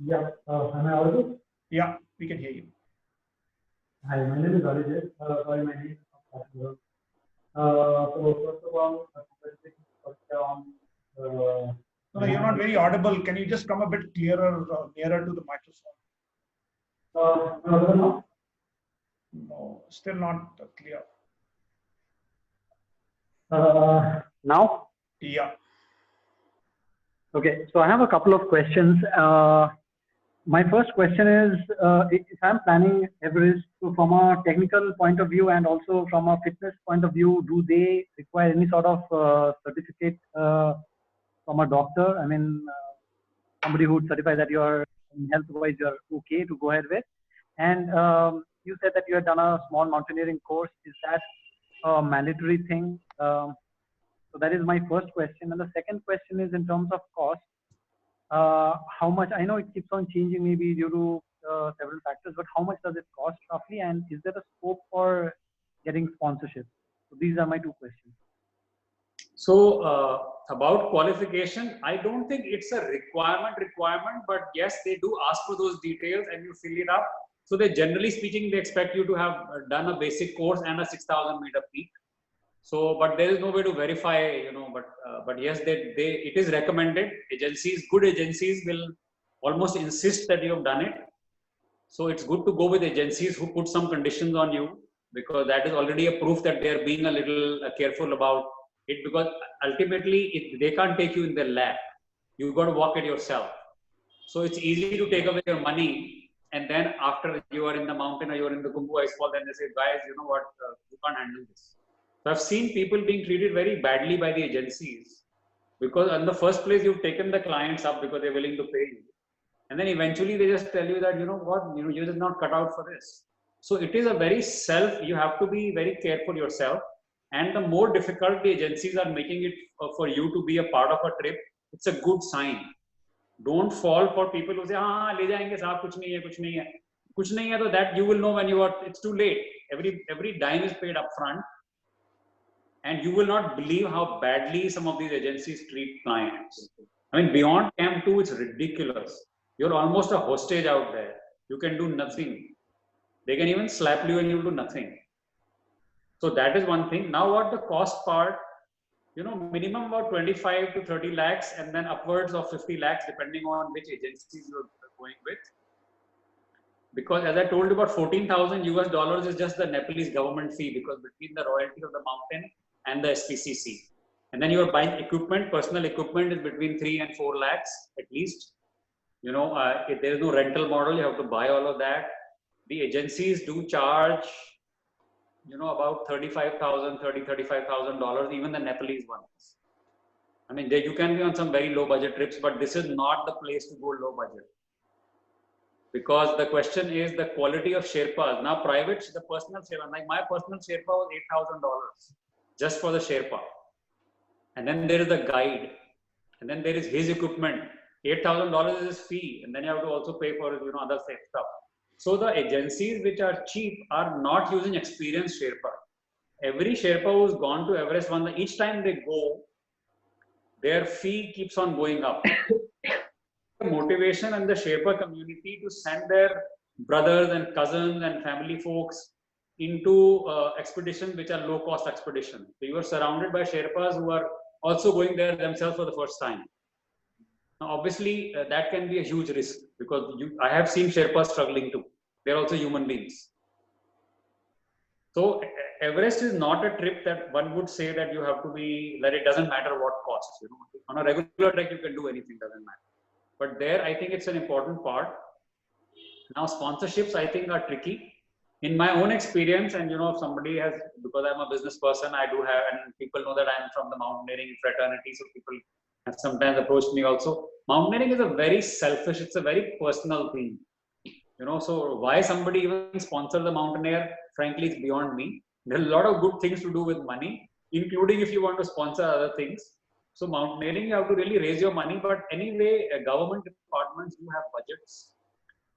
S8: Yeah, am I audible?
S1: Yeah, we can hear you.
S8: Hi, my name is Arijit. Sorry, my name is so first of all,
S1: No, you're not very audible. Can you just come a bit clearer, nearer to the microphone?
S8: No,
S1: no, still not clear.
S8: Now?
S1: Yeah.
S8: Okay, so I have a couple of questions. My first question is, if I'm planning Everest, so from a technical point of view and also from a fitness point of view, do they require any sort of certificate from a doctor? I mean, somebody who would certify that you're health-wise, you're okay to go ahead with. And you said that you had done a small mountaineering course. Is that a mandatory thing? So that is my first question. And the second question is in terms of cost. How much, I know it keeps on changing maybe due to several factors, but how much does it cost roughly? And is there a scope for getting sponsorship? So these are my two questions.
S2: So about qualification, I don't think it's a requirement, but yes, they do ask for those details and you fill it up. So they generally speaking, they expect you to have done a basic course and a 6,000 meter peak. So, but there is no way to verify, but yes, it is recommended. Good agencies will almost insist that you have done it. So it's good to go with agencies who put some conditions on you, because that is already a proof that they are being a little careful about it, because ultimately they can't take you in their lap. You've got to walk it yourself. So it's easy to take away your money and then after you are in the mountain or you are in the Khumbu Icefall, then they say, guys, you know what, you can't handle this. So I've seen people being treated very badly by the agencies because in the first place you've taken the clients up because they're willing to pay you, and then eventually they just tell you that, you know what, you're just not cut out for this. So it is a very you have to be very careful yourself, and the more difficult the agencies are making it for you to be a part of a trip, it's a good sign. Don't fall for people who say, "Ah, le jayenge saab, kuch nahi hai, kuch nahi hai." Kuch nahi hai, so that you will know when it's too late. Every dime is paid up front, and you will not believe how badly some of these agencies treat clients. I mean, beyond Camp 2, it's ridiculous. You're almost a hostage out there. You can do nothing. They can even slap you and you'll do nothing. So that is one thing. Now what the cost part, minimum about 25 to 30 lakhs and then upwards of 50 lakhs depending on which agencies you're going with. Because as I told you, about $14,000 is just the Nepalese government fee, because between the royalty of the mountain and the SPCC. And then you're buying equipment, personal equipment is between 3 and 4 lakhs at least. If there is no rental model, you have to buy all of that. The agencies do charge, about $35,000, even the Nepalese ones. I mean, you can be on some very low budget trips, but this is not the place to go low budget. Because the question is the quality of Sherpas. Now, the personal Sherpa, like my personal Sherpa was $8,000 just for the Sherpa. And then there is the guide. And then there is his equipment. $8,000 is his fee. And then you have to also pay for, other stuff. So the agencies which are cheap are not using experienced Sherpa. Every Sherpa who's gone to Everest, each time they go, their fee keeps on going up. The motivation and the Sherpa community to send their brothers and cousins and family folks into expeditions which are low-cost expeditions. So you are surrounded by Sherpas who are also going there themselves for the first time. Now, obviously, that can be a huge risk, because I have seen Sherpas struggling too. They're also human beings. So Everest is not a trip that one would say that you have to be, that it doesn't matter what cost. On a regular trek, you can do anything, doesn't matter. But there, I think it's an important part. Now, sponsorships, I think, are tricky. In my own experience, and if somebody has, because I'm a business person, I do have, and people know that I'm from the mountaineering fraternity, so people have sometimes approached me also. Mountaineering is a very selfish, it's a very personal thing. So why somebody even sponsor the mountaineer, frankly, it's beyond me. There are a lot of good things to do with money, including if you want to sponsor other things. So mountaineering, you have to really raise your money. But anyway, government departments do have budgets.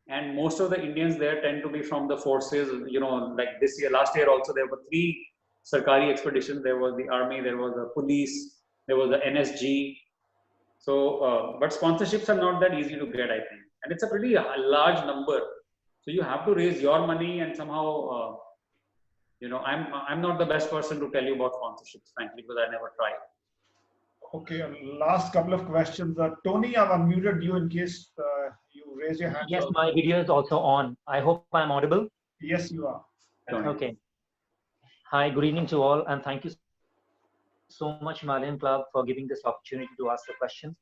S2: And most of the Indians there tend to be from the forces, like this year, last year also, there were 3 Sarkari expeditions. There was the army, there was the police, there was the NSG. So, but sponsorships are not that easy to get, I think. And it's a pretty large number. So you have to raise your money, and somehow, I'm not the best person to tell you about sponsorships, frankly, because I never tried.
S1: Okay, last couple of questions. Tony, I've unmuted you in case you raise your hand.
S9: Yes, my video is also on. I hope I'm audible.
S1: Yes, you are.
S9: Okay. Hi, good evening to all, and thank you so much, Himalayan Club, for giving this opportunity to ask the questions.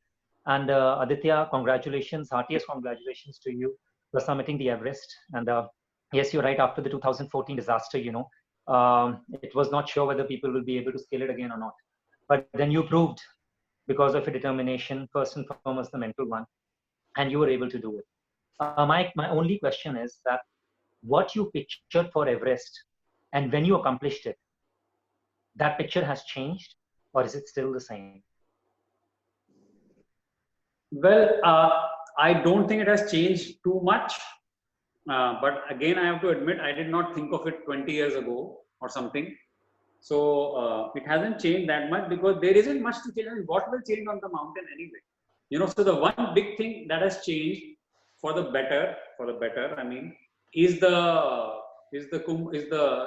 S9: And Aditya, congratulations, heartiest congratulations to you for summiting the Everest. And yes, you're right, after the 2014 disaster, it was not sure whether people will be able to scale it again or not. But then you proved, because of your determination, first and foremost, the mental one, and you were able to do it. My only question is that what you pictured for Everest, and when you accomplished it, that picture has changed, or is it still the same?
S2: Well, I don't think it has changed too much. But again, I have to admit, I did not think of it 20 years ago or something. So it hasn't changed that much, because there isn't much to change. What will change on the mountain anyway? So the one big thing that has changed for the better, I mean, is the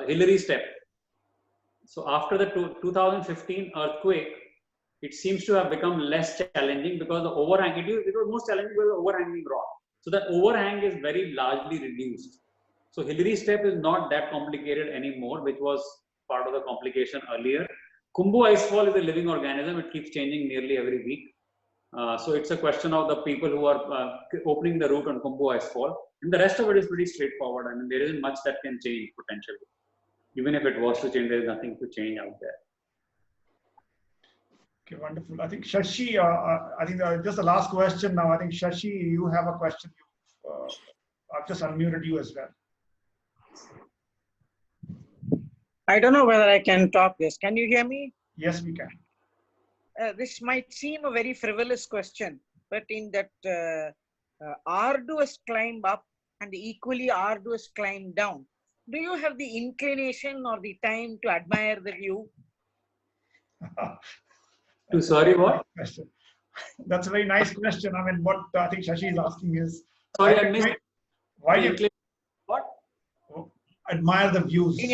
S2: Hillary step. So after the 2015 earthquake, it seems to have become less challenging, because the overhang, it was most challenging with the overhanging rock. So that overhang is very largely reduced. So Hillary step is not that complicated anymore, which was part of the complication earlier. Khumbu Icefall is a living organism. It keeps changing nearly every week. So it's a question of the people who are opening the route on Khumbu Icefall. And the rest of it is pretty straightforward. I mean, there isn't much that can change potentially. Even if it was to change, there is nothing to change out there.
S1: Okay, wonderful. I think Shashi, I think just the last question now. I think Shashi, you have a question. I've just unmuted you as well.
S10: I don't know whether I can talk this. Can you hear me?
S1: Yes, we can.
S10: This might seem a very frivolous question, but in that arduous climb up and the equally arduous climb down, do you have the inclination or the time to admire the view?
S2: Sorry, what?
S1: That's a very nice question. I mean, what I think Shashi is asking is,
S2: sorry, I missed.
S1: Why do you
S2: what?
S1: Admire the views?
S10: In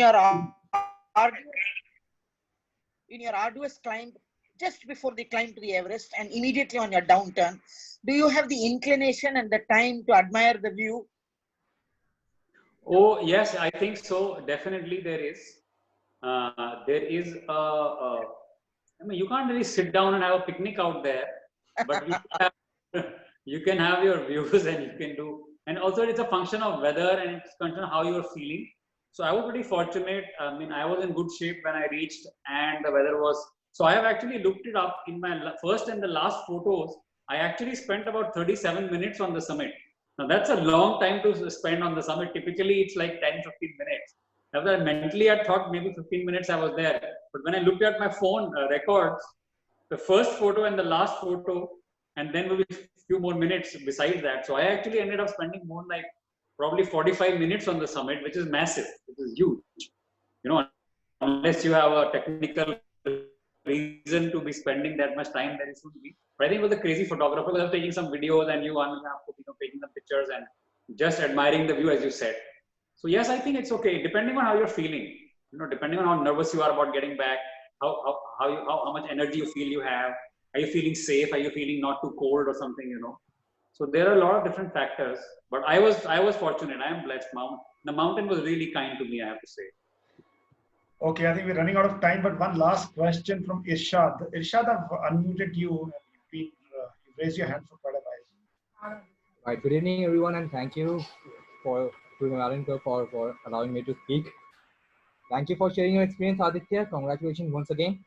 S10: your arduous climb, just before the climb to the Everest and immediately on your downturn, do you have the inclination and the time to admire the view?
S2: Oh, yes, I think so. Definitely there is. There is I mean, you can't really sit down and have a picnic out there, but you can have your views and you can do, and also it's a function of weather and it's a function of how you're feeling. So I was pretty fortunate. I mean, I was in good shape when I reached and the weather was, so I have actually looked it up in my first and the last photos. I actually spent about 37 minutes on the summit. Now that's a long time to spend on the summit. Typically it's like 10-15 minutes. After mentally I thought maybe 15 minutes I was there. But when I looked at my phone records, the first photo and the last photo, and then maybe a few more minutes besides that. So I actually ended up spending more like probably 45 minutes on the summit, which is massive, which is huge. You know, unless you have a technical reason to be spending that much time, there shouldn't be. But I think with the crazy photographer, I was taking some videos and you have to, taking some pictures and just admiring the view, as you said. So yes, I think it's okay, depending on how you're feeling. You know, depending on how nervous you are about getting back, how much energy you feel you have. Are you feeling safe? Are you feeling not too cold or something? You know. So there are a lot of different factors. But I was fortunate. I am blessed. The mountain was really kind to me, I have to say.
S1: Okay, I think we're running out of time, but one last question from Irshad. Irshad, I've unmuted you. You raised your hand for quite a while.
S11: Right. Good evening, everyone, and thank you for allowing me to speak. Thank you for sharing your experience, Aditya. Congratulations once again.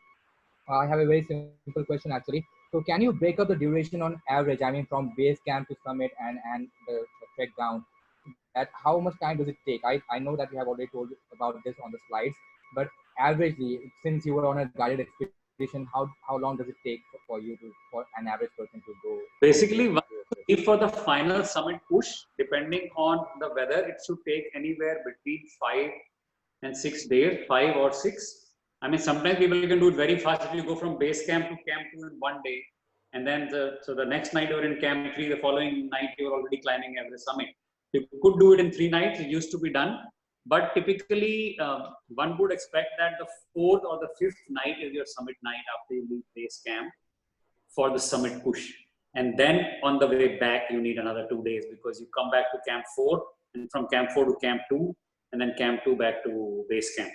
S11: I have a very simple question, actually. So can you break up the duration on average? I mean, from base camp to summit and the trek down. How much time does it take? I know that you have already told about this on the slides, but averagely, since you were on a guided expedition, how long does it take for an average person to go?
S2: Basically, for the final summit push, depending on the weather, it should take anywhere between 5 and 6 days, 5 or 6. I mean, sometimes people can do it very fast. If you go from base camp to camp 2 in 1 day, and then so the next night you're in camp 3, the following night you're already climbing Everest summit. You could do it in 3 nights. It used to be done, but typically one would expect that the 4th or the 5th night is your summit night after you leave base camp for the summit push. And then on the way back, you need another 2 days because you come back to camp 4 and from camp 4 to camp 2 and then camp 2 back to base camp.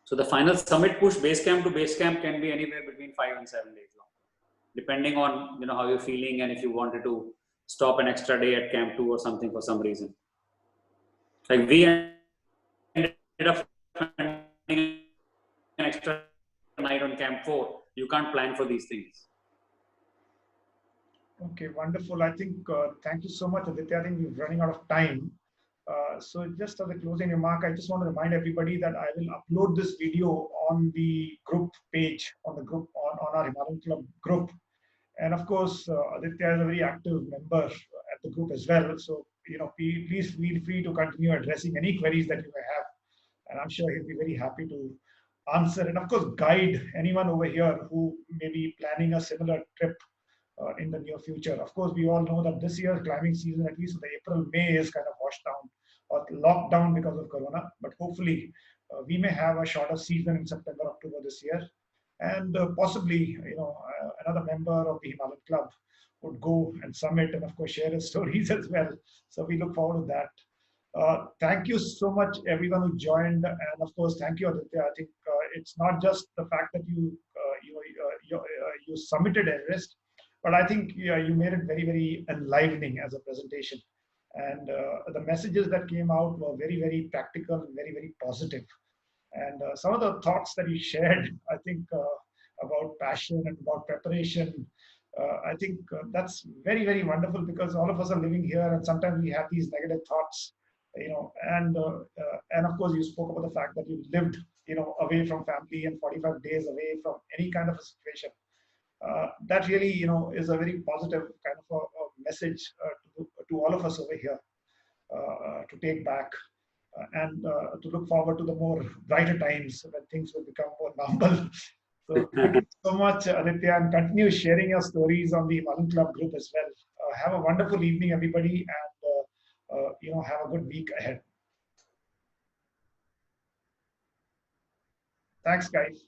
S2: So the final summit push, base camp to base camp, can be anywhere between 5 and 7 days long, depending on how you're feeling and if you wanted to stop an extra day at camp 2 or something for some reason. Like we ended up spending an extra night on camp 4. You can't plan for these things.
S1: Okay, wonderful. I think, thank you so much, Aditya. I think we're running out of time. So just as a closing remark, I just want to remind everybody that I will upload this video on the group page, on our Himalayan Club group. And of course, Aditya is a very active member at the group as well. So, please feel free to continue addressing any queries that you may have. And I'm sure he'll be very happy to answer and of course guide anyone over here who may be planning a similar trip in the near future. Of course, we all know that this year's climbing season, at least the April, May, is kind of washed down or locked down because of Corona. But hopefully, we may have a shorter season in September, October this year, and possibly, another member of the Himalayan Club would go and summit and of course share his stories as well. So we look forward to that. Thank you so much, everyone who joined, and of course, thank you, Aditya. I think it's not just the fact that you submitted Everest, but I think you made it very, very enlivening as a presentation, and the messages that came out were very, very practical and very, very positive. And some of the thoughts that you shared, I think, about passion and about preparation, I think that's very, very wonderful, because all of us are living here, and sometimes we have these negative thoughts, and of course you spoke about the fact that you lived, away from family and 45 days away from any kind of a situation. That really, is a very positive kind of a message to all of us over here, to take back, and to look forward to the more brighter times when things will become more normal. So thank you so much, Aditya, and continue sharing your stories on the Himalayan Club group as well. Have a wonderful evening, everybody, and have a good week ahead. Thanks, guys.